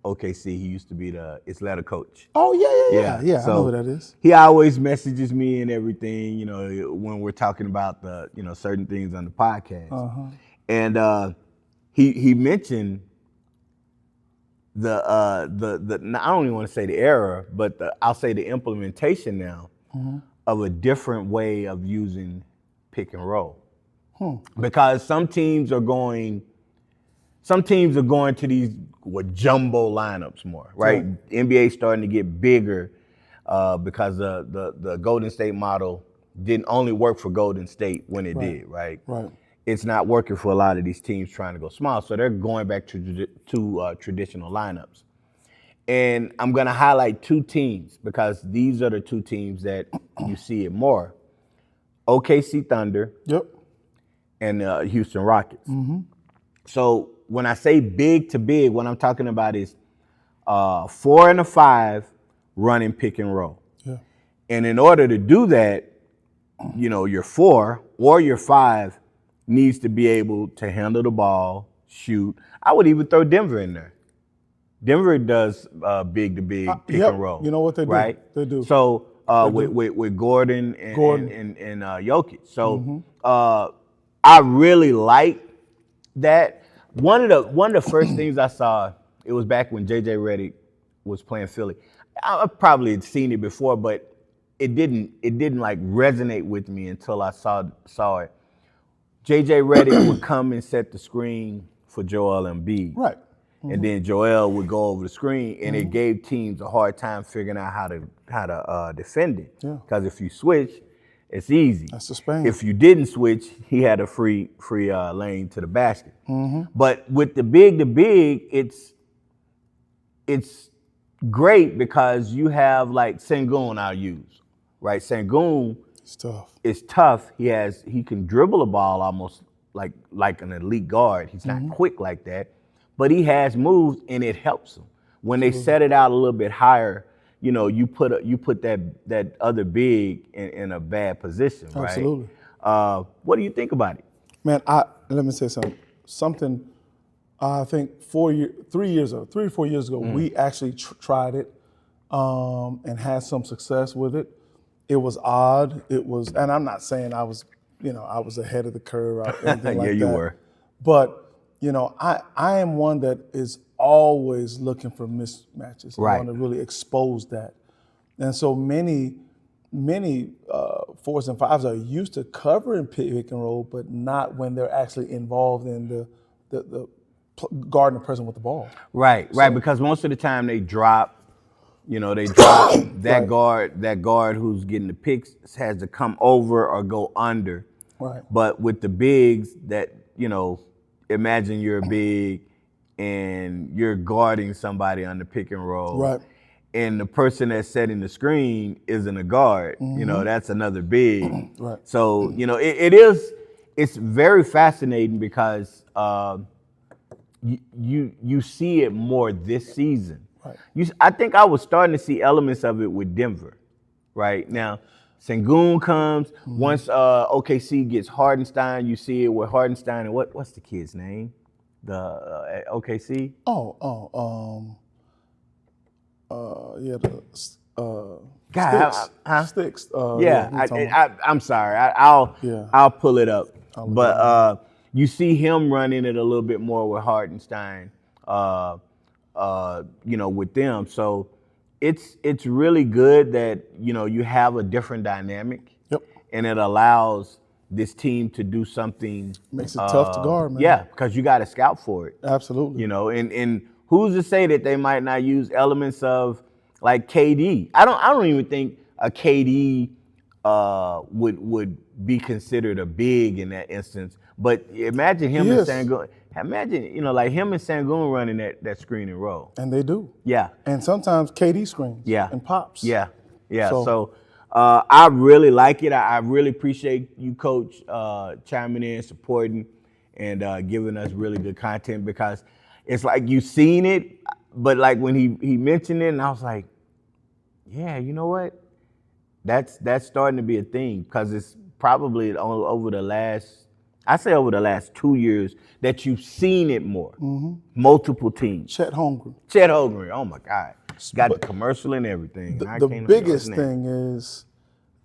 OKC. He used to be the Isleta coach. Oh yeah. So I know who that is. He always messages me and everything, when we're talking about the, certain things on the podcast. Uh-huh. And he mentioned the I don't even want to say the error, but I'll say the implementation now of a different way of using pick and roll. Because some teams are going to these jumbo lineups more, right? NBA starting to get bigger because the Golden State model didn't only work for Golden State when it did, right? Right. It's not working for a lot of these teams trying to go small, so they're going back to traditional lineups. And I'm going to highlight two teams because these are the two teams that you see it more. OKC Thunder and Houston Rockets. Mm-hmm. So when I say big to big, what I'm talking about is 4 and a 5 running pick and roll. Yeah. And in order to do that, your 4 or your 5 needs to be able to handle the ball, shoot. I would even throw Denver in there. Denver does big to big pick and roll. You know what they do? Right? They do. So with Gordon and Jokic. So I really like that. One of the first things I saw, it was back when JJ Redick was playing Philly. I probably had seen it before, but it didn't like resonate with me until I saw it. JJ Redick would come and set the screen for Joel Embiid. Right. and then Joel would go over the screen, and it gave teams a hard time figuring out how to defend it. Yeah. Because if you switch, it's easy. That's the Spain. If you didn't switch, he had a free lane to the basket. But with the big, it's great because you have like Sengun I'll use, right? Sengun It's tough. is tough. He can dribble a ball almost like an elite guard. He's not quick like that, but he has moves and it helps him. When they set it out a little bit higher, you put that other big in a bad position, right? Absolutely. What do you think about it? Man, let me say something. Something I think 3 or 4 years ago, we actually tried it and had some success with it. It was odd. And I'm not saying I was ahead of the curve or anything like that. Yeah, you were. But I am one that is always looking for mismatches. I Right. want to really expose that. And so many 4s and 5s are used to covering pick and roll, but not when they're actually involved in the guarding the person with the ball. Right, because most of the time they drop that guard who's getting the picks has to come over or go under. Right. But with the bigs that, imagine you're a big and you're guarding somebody on the pick and roll. Right. And the person that's setting the screen isn't a guard. That's another big. Right. So, it's very fascinating because you see it more this season. Right. I think I was starting to see elements of it with Denver. Right now, Sengun comes. Once OKC gets Hardenstein, you see it with Hardenstein and what's the kid's name? The OKC? Sticks. I'm sorry. I'll pull it up. But you see him running it a little bit more with Hardenstein, with them. So it's really good that you have a different dynamic. Yep. And it allows this team to do something. Makes it tough to guard, man. Yeah, because you got to scout for it. Absolutely. And who's to say that they might not use elements of like KD? I don't even think a KD would be considered a big in that instance. But imagine him and Sengun. Imagine like him and Sengun running that screen and roll. And they do. Yeah. And sometimes KD screens. Yeah. And pops. Yeah. So I really like it. I really appreciate you, Coach, chiming in, supporting, and giving us really good content because it's like you've seen it, but like when he mentioned it, and I was like, yeah, you know what? That's starting to be a thing because it's probably over the last 2 years that you've seen it more. Multiple teams. Chet Holmgren. Oh my God. Got the commercial and everything. The biggest thing is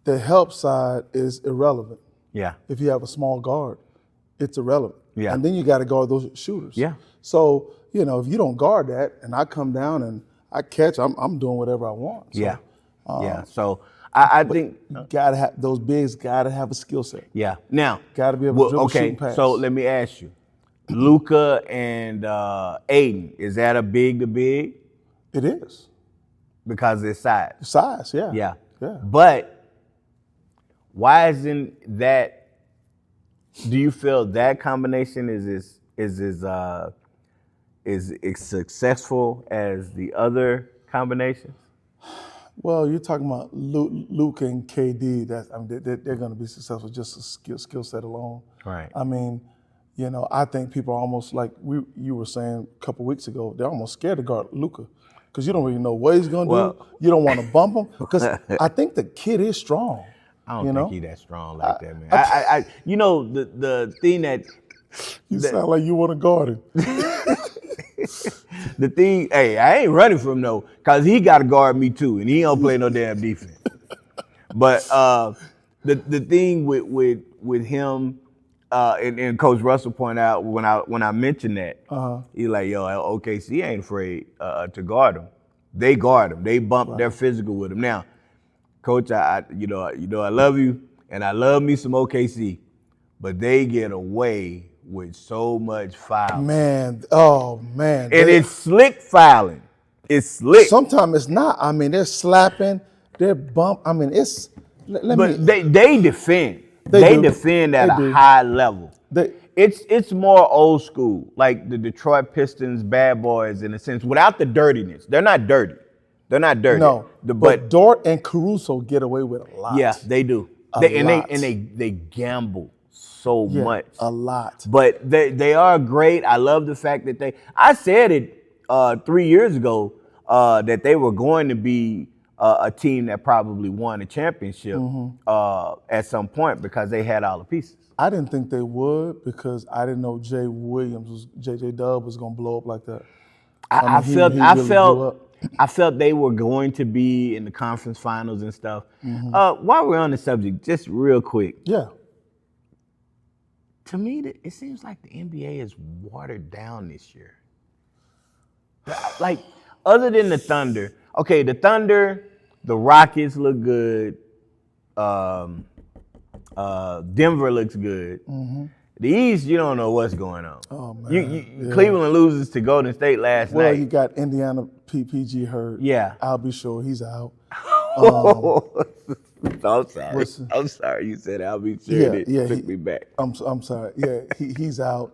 the help side is irrelevant. Yeah. If you have a small guard, it's irrelevant. Yeah. And then you got to guard those shooters. Yeah. So, if you don't guard that and I come down and I catch, I'm doing whatever I want. So, yeah. So I think gotta have those bigs. Gotta have a skill set. Yeah. Now, gotta be able to dribble, shoot, and pass. So let me ask you, Luka and Aiden, is that a big to big? It is because of his size. Size, yeah. Yeah. Yeah. But why isn't that? Do you feel that combination is as successful as the other combinations? Well, you're talking about Luke and KD. They're going to be successful just a skill set alone. Right. I mean, I think people are almost like you were saying a couple weeks ago. They're almost scared to guard Luka because you don't really know what he's going to do. You don't want to bump him because I think the kid is strong. I don't think he's that strong like that, man. The thing that you sound like you want to guard him. The thing, I ain't running from him though, cause he got to guard me too, and he don't play no damn defense. But the thing with him, and Coach Russell pointed out when I mentioned that, he's like, OKC ain't afraid to guard him. They guard him. They bump their physical with him. Now, Coach, I love you, and I love me some OKC, but they get away with so much fouling. Man, oh man. And it's slick fouling. It's slick. Sometimes it's not. I mean, they're slapping, they're bump. I mean, it's. But they defend. They do. Defend at They a do. high level. They- It's more old school, like the Detroit Pistons bad boys in a sense, without the dirtiness. They're not dirty. They're not dirty. No, but but Dort and Caruso get away with a lot. yeah, they do. A lot. They gamble so much. A lot. But they are great. I love the fact that I said it 3 years ago that they were going to be a team that probably won a championship at some point because they had all the pieces. I didn't think they would because I didn't know JJ Dub was gonna blow up like that. I he really blew up. felt they were going to be in the conference finals and stuff. While we're on the subject, just real quick. Yeah. To me, it seems like the NBA is watered down this year. Like, other than the Thunder, okay, the Thunder, the Rockets look good. Denver looks good. The East, you don't know what's going on. Oh man. Cleveland loses to Golden State last Well, night. you got Indiana PG hurt. Yeah. I'll be sure he's out. I'm sorry. I'm sorry you said I'll be sure. It took me back. I'm sorry. Yeah, he's out.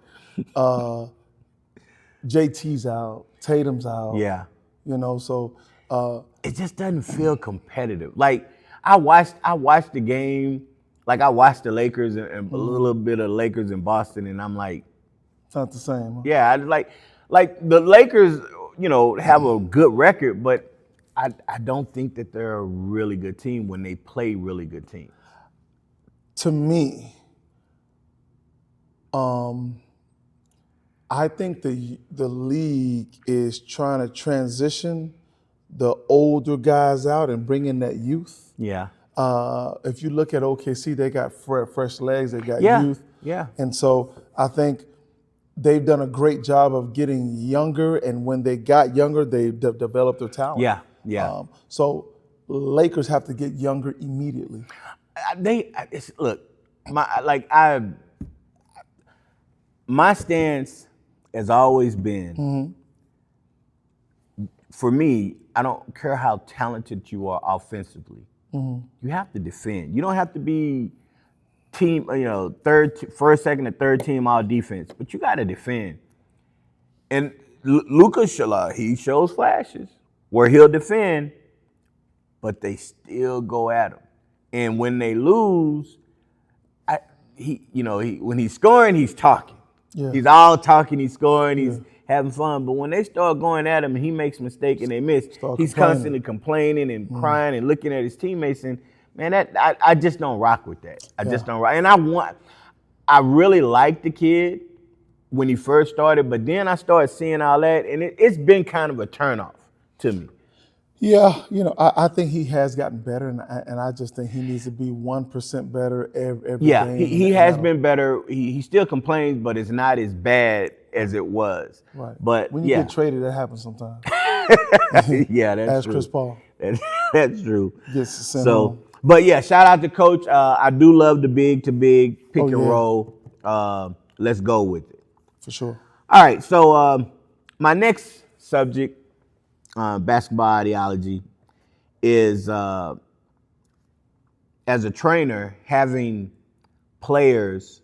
JT's out. Tatum's out. Yeah. You know, so It just doesn't feel competitive. Like I watched the game. Like I watched the Lakers and a little bit of Lakers in Boston, and I'm like, it's not the same. Huh? yeah, I like the Lakers, you know, have a good record, but I don't think that they're a really good team when they play really good teams. To me, I think the league is trying to transition the older guys out and bring in that youth. Yeah. If you look at OKC, they got fresh legs, they got youth. Yeah. And so I think they've done a great job of getting younger, and when they got younger, they developed their talent. Yeah, yeah. So Lakers have to get younger immediately. My stance has always been, for me, I don't care how talented you are offensively. You have to defend. You don't have to be team, first, second, and third team all defense, but you got to defend. And Luka, he shows flashes where he'll defend, but they still go at him. And when they lose, when he's scoring, he's talking. Yeah. He's all talking, he's scoring, he's having fun. But when they start going at him and he makes a mistake and they miss, he's constantly complaining and crying and looking at his teammates. And man, I just don't rock with that. I just don't rock. And I really liked the kid when he first started, but then I started seeing all that, and it's been kind of a turnoff to me. Yeah, I think he has gotten better, and I just think he needs to be 1% better every game. He has been better. He still complains, but it's not as bad as it was. Right. But when you get traded, that happens sometimes. Yeah, that's As true. Chris Paul. That's true. Gets sent home. But yeah, shout out to Coach. I do love the big to big pick and roll. Let's go with it. For sure. All right, so my next subject, basketball ideology, is as a trainer, having players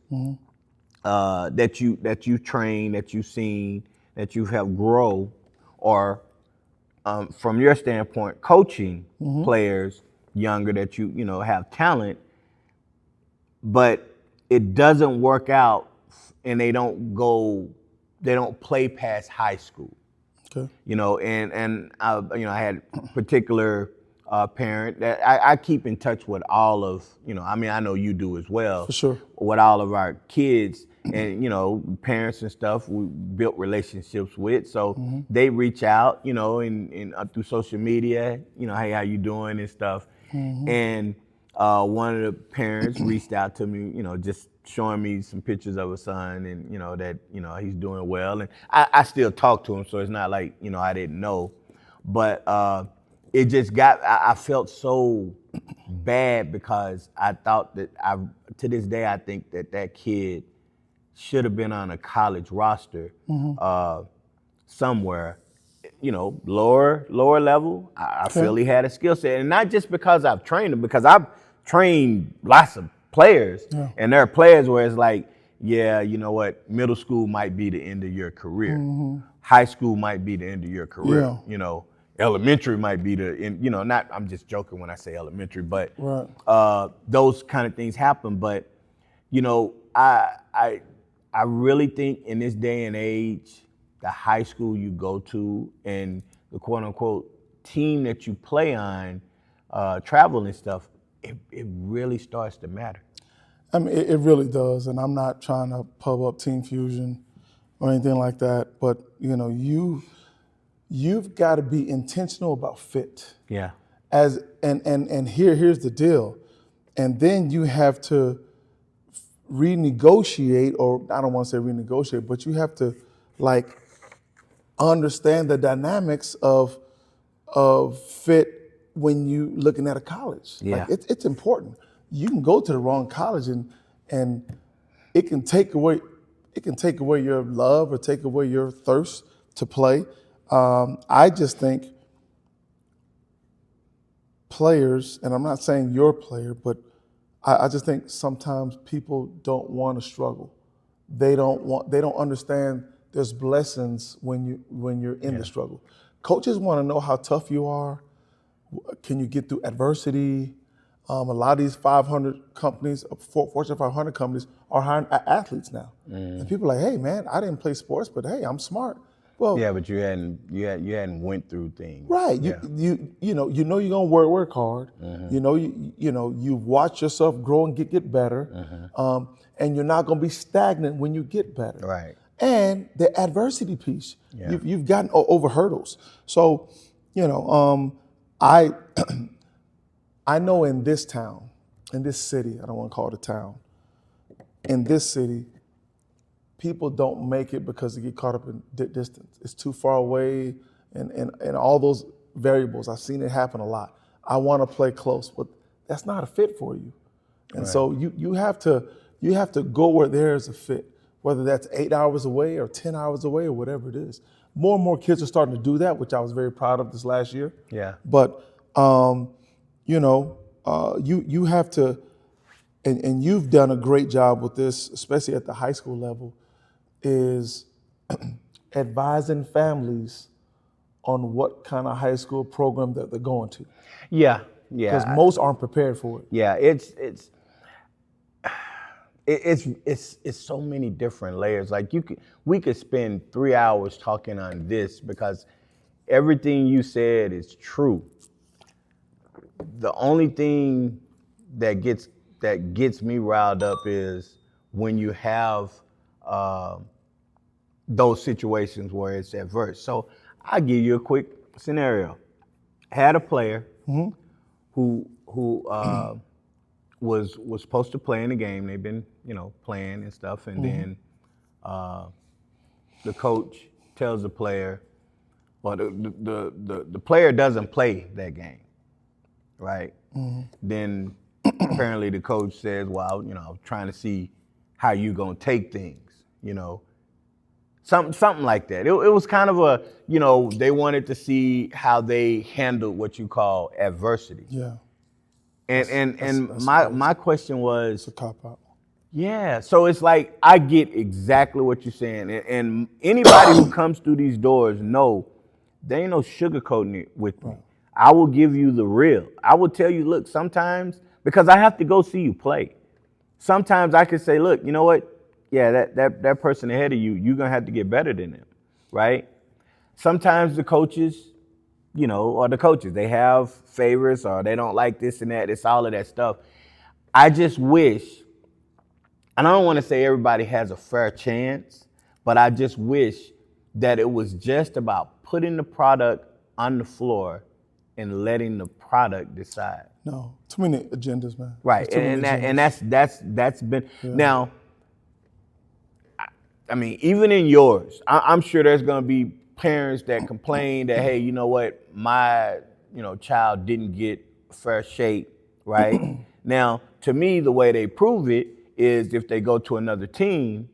that you train, that you've seen, that you have grow, or from your standpoint, coaching players younger that you have talent, but it doesn't work out and they don't play past high school. Okay. And I had a particular parent that I keep in touch with all of, I know you do as well. For sure. With all of our kids and, parents and stuff we built relationships with. So they reach out, and through social media, hey, how you doing and stuff. And one of the parents reached out to me, just showing me some pictures of his son and, that, he's doing well. And I still talk to him, so it's not like, I didn't know. But it just I felt so bad because I thought that to this day, I think that kid should have been on a college roster somewhere, lower level. I feel he had a skill set, and not just because I've trained him, because I've trained lots of players, and there are players where it's like, yeah, you know what, middle school might be the end of your career, high school might be the end of your career, elementary might be the end. Not, I'm just joking when I say elementary, but those kind of things happen. But I really think in this day and age, the high school you go to and the quote unquote team that you play on, travel and stuff, it really starts to matter. I mean, it really does, and I'm not trying to pub up Team Fusion or anything like that, but you've got to be intentional about fit. Yeah. And here's the deal, and then you have to renegotiate, or I don't want to say renegotiate, but you have to understand the dynamics of fit when you looking at a college. Yeah. It's important. You can go to the wrong college and it can take away your love or take away your thirst to play. I just think players, and I'm not saying your player, but I just think sometimes people don't want to struggle. They don't understand there's blessings when you're in the struggle. Coaches want to know how tough you are. Can you get through adversity? A lot of these 500 companies, Fortune 500 companies, are hiring athletes now. And people are like, hey man, I didn't play sports, but hey, I'm smart. Well, yeah, but you hadn't went through things. Right. Yeah. You're gonna work hard. You've watched yourself grow and get better. And you're not gonna be stagnant when you get better. Right. And the adversity piece. Yeah. You've gotten over hurdles. So, I I know in this town, in this city, I don't want to call it a town, in this city, people don't make it because they get caught up in distance. It's too far away and all those variables. I've seen it happen a lot. I want to play close, but that's not a fit for you. And so you have to go where there is a fit, whether that's 8 hours away or 10 hours away or whatever it is. More and more kids are starting to do that, which I was very proud of this last year. Yeah. But you have to, and you've done a great job with this, especially at the high school level, is advising families on what kind of high school program that they're going to. Yeah. Because most aren't prepared for it. Yeah, it's so many different layers. Like we could spend 3 hours talking on this because everything you said is true. The only thing that gets me riled up is when you have those situations where it's adverse. So I'll give you a quick scenario. Had a player who was supposed to play in the game. They've been playing and stuff, and then the coach tells the player, well, the player doesn't play that game, right? Then apparently the coach says, well, I'm trying to see how you gonna take things, something like that. It was kind of a, they wanted to see how they handled what you call adversity. Yeah. And my question was, It's a cop-out. yeah, so it's like I get exactly what you're saying, and anybody who comes through these doors know there ain't no sugarcoating it with me. I will give you the real. I will tell you, look, sometimes, because I have to go see you play, sometimes I can say, look, you know what? Yeah, that person ahead of you, you're gonna have to get better than them, right? Sometimes the coaches, they have favorites or they don't like this and that. It's all of that stuff. I just wish, and I don't want to say everybody has a fair chance, but I just wish that it was just about putting the product on the floor and letting the product decide. No, too many agendas, man. Right, Too many agendas. that's been now. I mean, even in yours, I'm sure there's going to be parents that complain that, hey, you know what, my child didn't get fair shake, right? Now, to me, the way they prove it is if they go to another team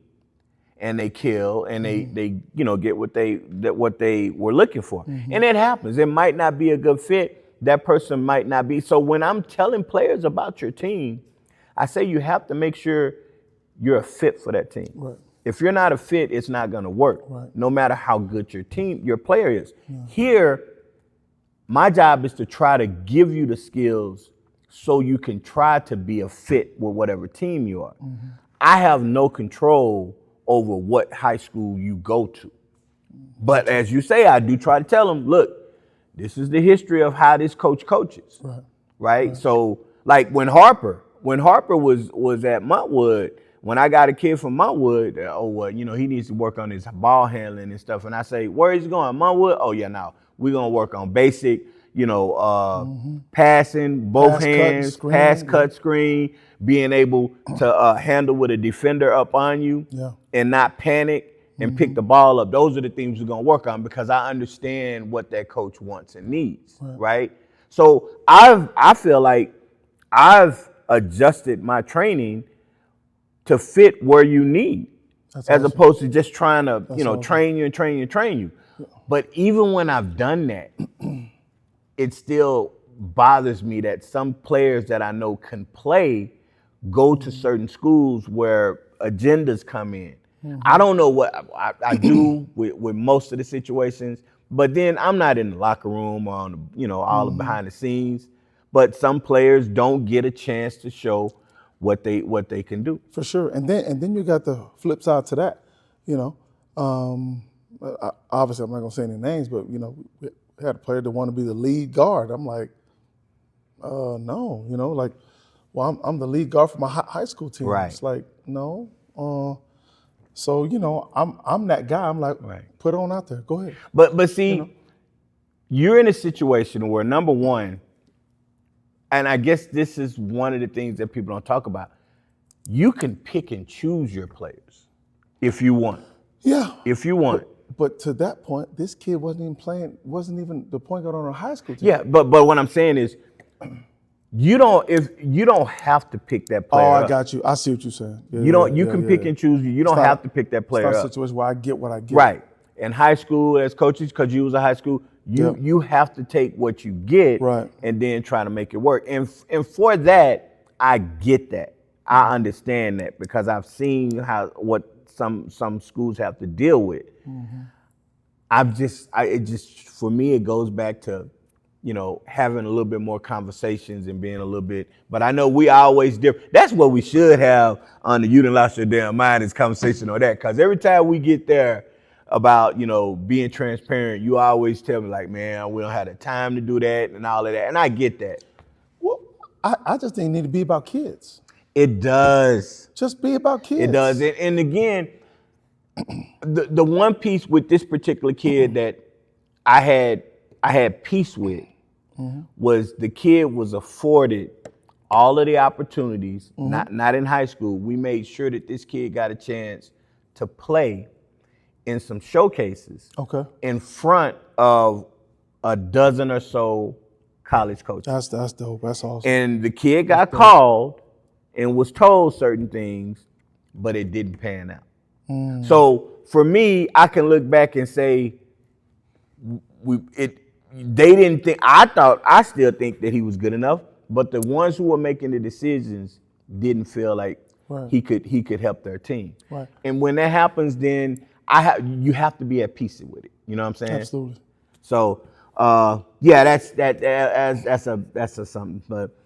and they kill and they get what they were looking for. And it happens. It might not be a good fit. That person might not be. So when I'm telling players about your team, I say you have to make sure you're a fit for that team. Right. If you're not a fit, it's not going to work. Right. No matter how good your player is. Yeah. Here, my job is to try to give you the skills so you can try to be a fit with whatever team you are. I have no control over what high school you go to. But as you say, I do try to tell them, look, this is the history of how this coach coaches. Right? So like when Harper was at Montwood, when I got a kid from Montwood, he needs to work on his ball handling and stuff. And I say, where is he going? Montwood? Oh yeah, now we're gonna work on basic, passing, both hands, pass, cut, screen, being able to handle with a defender up on you and not panic and pick the ball up. Those are the things we're gonna work on because I understand what that coach wants and needs, right? So I feel like I've adjusted my training to fit where you need, as opposed to just trying to, train you. But even when I've done that, it still bothers me that some players that I know can play go to certain schools where agendas come in. I don't know what I do with most of the situations, but then I'm not in the locker room or on all the behind the scenes. But some players don't get a chance to show what they can do. For sure. And then you got the flip side to that. Obviously I'm not gonna say any names, but we had a player that wanted to be the lead guard. I'm like, no, well, I'm the lead guard for my high school team. Right. It's like, no. So I'm that guy. I'm like, put it on out there. Go ahead. But see, you're in a situation where number one, and I guess this is one of the things that people don't talk about, you can pick and choose your players if you want. Yeah. If you want. But to that point, this kid wasn't even the point guard on our high school team. Yeah, but what I'm saying is, you don't have to pick that player. Oh, I up. got you. I see what you're saying. Yeah, you can pick and choose. You don't have to pick that player it's not up. a situation where I get what I get. Right. In high school, as coaches, because you was a high school, you have to take what you get and then try to make it work. And for that, I get that. I understand that because I've seen what some schools have to deal with. For me, it goes back to, having a little bit more conversations and being a little bit, but I know we always different. That's what we should have on the You Done Lost Your Damn Mind is conversation on that. Because every time we get there about, being transparent, you always tell me like, man, we don't have the time to do that and all of that. And I get that. Well, I just think it need to be about kids. It does. Just be about kids. It does. And again, the one piece with this particular kid that I had peace with was the kid was afforded all of the opportunities, not in high school. We made sure that this kid got a chance to play in some showcases in front of a dozen or so college coaches. That's dope. That's awesome. And the kid got called and was told certain things, but it didn't pan out. So for me, I can look back and say, they didn't think. I still think that he was good enough, but the ones who were making the decisions didn't feel like he could help their team. Right. And when that happens, then you have to be at peace with it. You know what I'm saying? Absolutely. So that's a something. But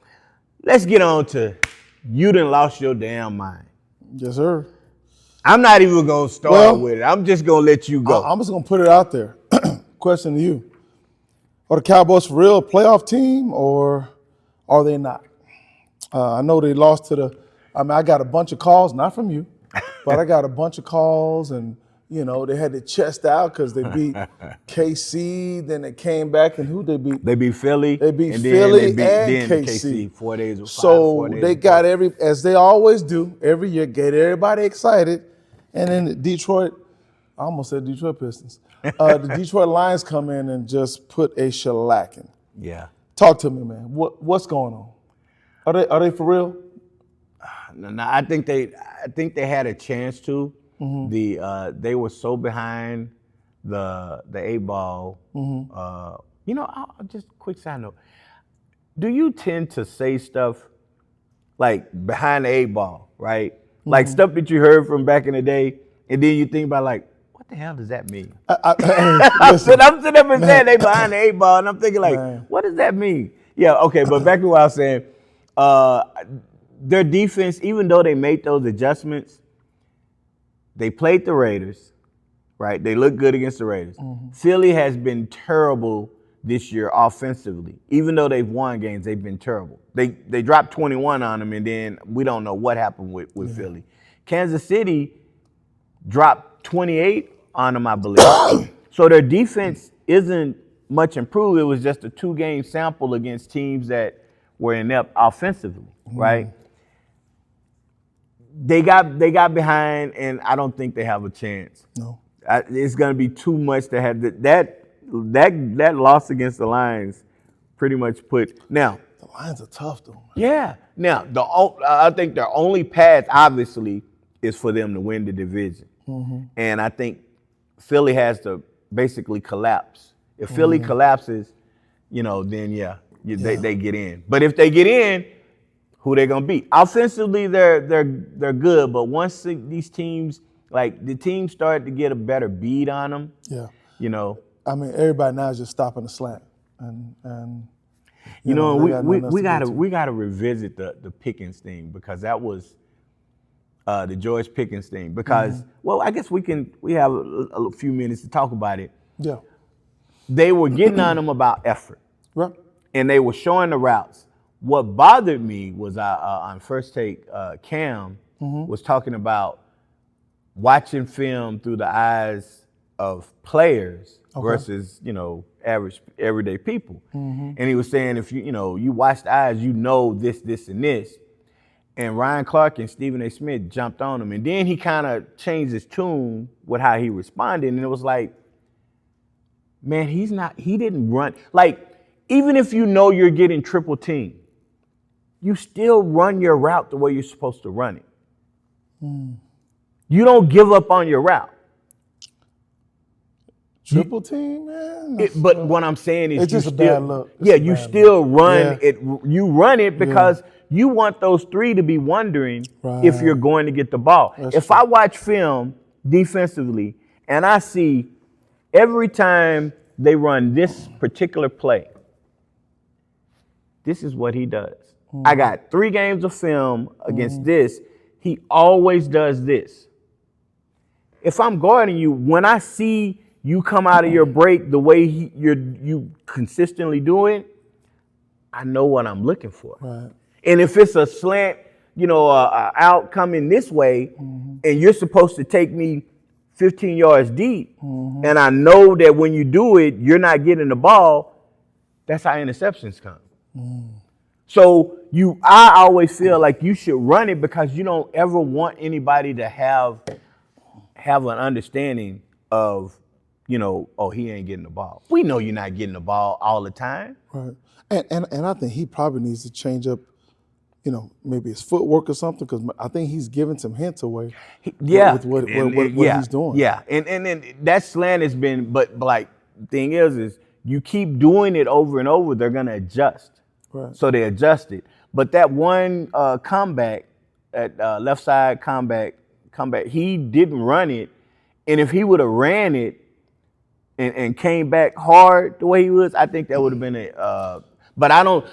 let's get on to You Done Lost Your Damn Mind. Yes, sir. I'm not even gonna start with it. I'm just gonna let you go. I'm just gonna put it out there. Question to you. Are the Cowboys for real a playoff team or are they not? I know they lost to I got a bunch of calls, not from you, but I got a bunch of calls and, they had to chest out because they beat KC, then they came back and who they beat? They beat Philly. They beat Philly and KC. 4 days. So they got as they always do, every year, get everybody excited. And then Detroit, I almost said Detroit Pistons. The Detroit Lions come in and just put a shellacking. Yeah. Talk to me, man. What's going on? Are they for real? No, I think they had a chance to. They were so behind the 8-ball. I'll just quick side note. Do you tend to say stuff like behind the 8-ball, right? Like stuff that you heard from back in the day, and then you think about like, what the hell does that mean? I'm sitting up and saying they behind the 8-ball, and I'm thinking like, what does that mean? Yeah, okay, but back to what I was saying. Their defense, even though they made those adjustments, they played the Raiders, right? They looked good against the Raiders. Philly has been terrible this year offensively. Even though they've won games, they've been terrible. They dropped 21 on them, and then we don't know what happened with Philly. Kansas City dropped 28 on them, I believe. So their defense isn't much improved. It was just a 2-game sample against teams that were inept offensively, right? They got behind, and I don't think they have a chance. No. It's going to be too much to have that loss against the Lions pretty much put. Now, The Lions are tough, though. yeah. Now, I think their only path, obviously, is for them to win the division. And I think Philly has to basically collapse. If Philly collapses, then they get in. But if they get in, who they gonna beat? Offensively, they're good, but once these teams, like the teams start to get a better beat on them, I mean, everybody now is just stopping the slant, and we gotta revisit the Pickens thing, because that was the George Pickens thing. Because well, I guess we have a few minutes to talk about it. Yeah, they were getting on him about effort, right. and they were showing the routes. What bothered me was on First Take, Cam was talking about watching film through the eyes of players versus, average everyday people. And he was saying, if you watch the eyes, this, and this. And Ryan Clark and Stephen A. Smith jumped on him. And then he kind of changed his tune with how he responded. And it was like, man, he didn't run. Like, even if you're getting triple teamed, you still run your route the way you're supposed to run it. You don't give up on your route. Triple team, man. But what I'm saying is, it's just a bad look. You still run it. You run it because you want those 3 to be wondering if you're going to get the ball. If I watch film defensively and I see every time they run this particular play, this is what he does. I got 3 games of film against this. He always does this. If I'm guarding you, when I see you come out of your break the way you consistently do it, I know what I'm looking for. Right. And if it's a slant, out coming this way, and you're supposed to take me 15 yards deep, and I know that when you do it, you're not getting the ball, that's how interceptions come. So I always feel like you should run it, because you don't ever want anybody to have an understanding of, he ain't getting the ball. We know you're not getting the ball all the time. Right. And I think he probably needs to change up, maybe his footwork or something, because I think he's giving some hints away with what he's doing. Yeah, and that slant has been, but like, the thing is you keep doing it over and over, they're going to adjust. Right. So they adjusted. But that one comeback, at left side comeback, he didn't run it. And if he would have ran it and came back hard the way he was, I think that would have been but I don't.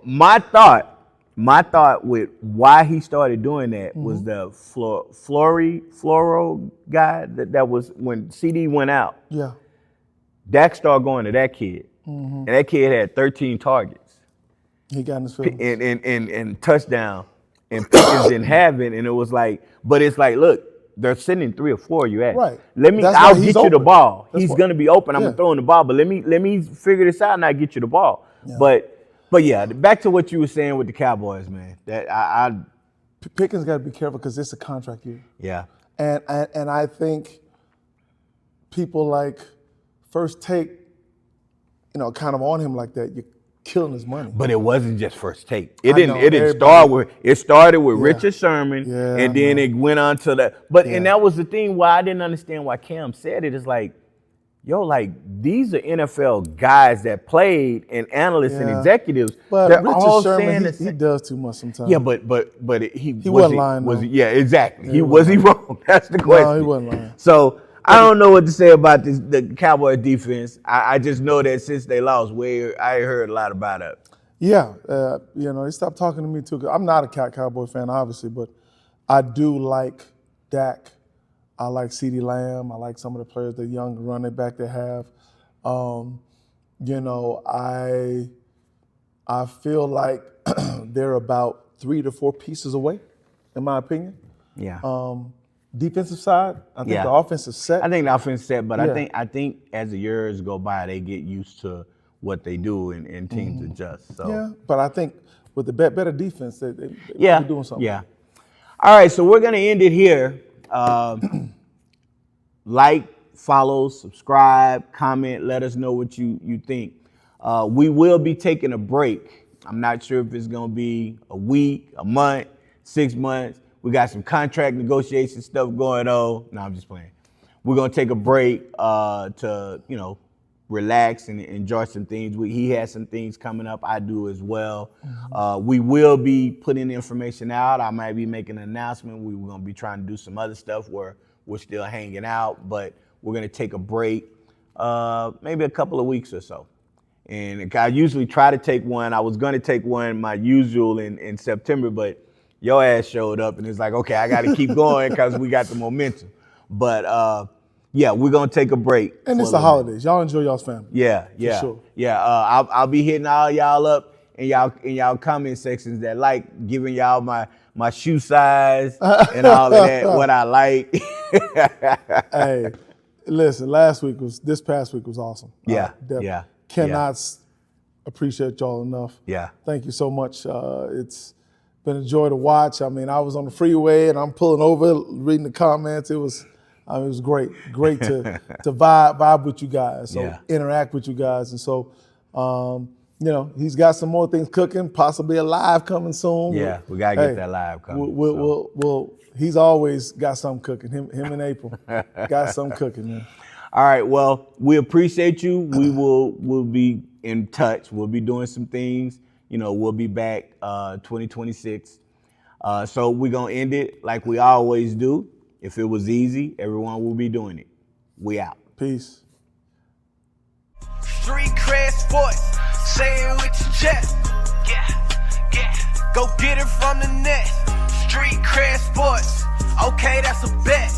My thought with why he started doing that was the Floro guy that was when CD went out. Yeah. Dak started going to that kid, and that kid had 13 targets. He got in his feelings. And touchdown, and Pickens didn't have it, and it was like, but it's like, look, they're sending 3 or 4 you at. Right. I'll get you the ball. He's gonna be open. I'm Yeah. gonna throw him the ball, but let me figure this out and I get you the ball. Yeah. But yeah, back to what you were saying with the Cowboys, man. That Pickens got to be careful, because it's a contract year. yeah. And I think people like First Take, kind of on him like that. killing his money. But it wasn't just First Take. It I know, didn't start with. It started with Richard Sherman, Yeah, and I then know. it went on to that. But and that was the thing why I didn't understand why Cam said it. Is like, yo, like these are NFL guys that played and analysts and Yeah. executives. But They're all Richard saying Sherman, the he same. does too much sometimes. Yeah, but he wasn't lying, Was though. he, yeah, exactly. He Was he wrong? That's the question. No, he wasn't lying. So I don't know what to say about the Cowboys defense. I just know that since they lost, I heard a lot about it. Yeah, they stopped talking to me too. 'Cause I'm not a Cowboy fan, obviously, but I do like Dak. I like CeeDee Lamb. I like some of the players, the young running back they have. I feel like they're about 3 to 4 pieces away, in my opinion. Yeah. Defensive side, I think the offensive set. I think the offense set, but Yeah. I think as the years go by, they get used to what they do and teams adjust. So Yeah, but I think with the better defense, they're doing something. Yeah. All right, so we're gonna end it here. Like, follow, subscribe, comment. Let us know what you think. We will be taking a break. I'm not sure if it's gonna be a week, a month, 6 months. We got some contract negotiation stuff going on. No, I'm just playing. We're gonna take a break to relax and enjoy some things. He has some things coming up. I do as well. We will be putting information out. I might be making an announcement. We're going to be trying to do some other stuff where we're still hanging out, but we're going to take a break, maybe a couple of weeks or so. And I usually try to take one. I was going to take one, my usual, in September, but your ass showed up and it's like, okay, I got to keep going because we got the momentum. But yeah, we're gonna take a break. And it's the holidays. Y'all enjoy y'all's family. Yeah. sure. Yeah. I'll be hitting all y'all up in y'all comment sections that like giving y'all my shoe size and all of that, what I like. Hey, listen, this past week was awesome. Yeah. Definitely. Cannot appreciate y'all enough. Yeah. Thank you so much. It's been a joy to watch. I mean, I was on the freeway and I'm pulling over, reading the comments. It was great to vibe with you guys, so interact with you guys, and so he's got some more things cooking, possibly a live coming soon. Yeah, we gotta get that live coming. He's always got something cooking. Him and April got something cooking, man. All right, well, we appreciate you. We'll be in touch. We'll be doing some things. We'll be back 2026. So we're gonna end it like we always do. If it was easy, everyone will be doing it. We out. Peace. Street cred sports, say it with your chest. Yeah. Go get it from the net. Street cred sports, okay, that's a bet.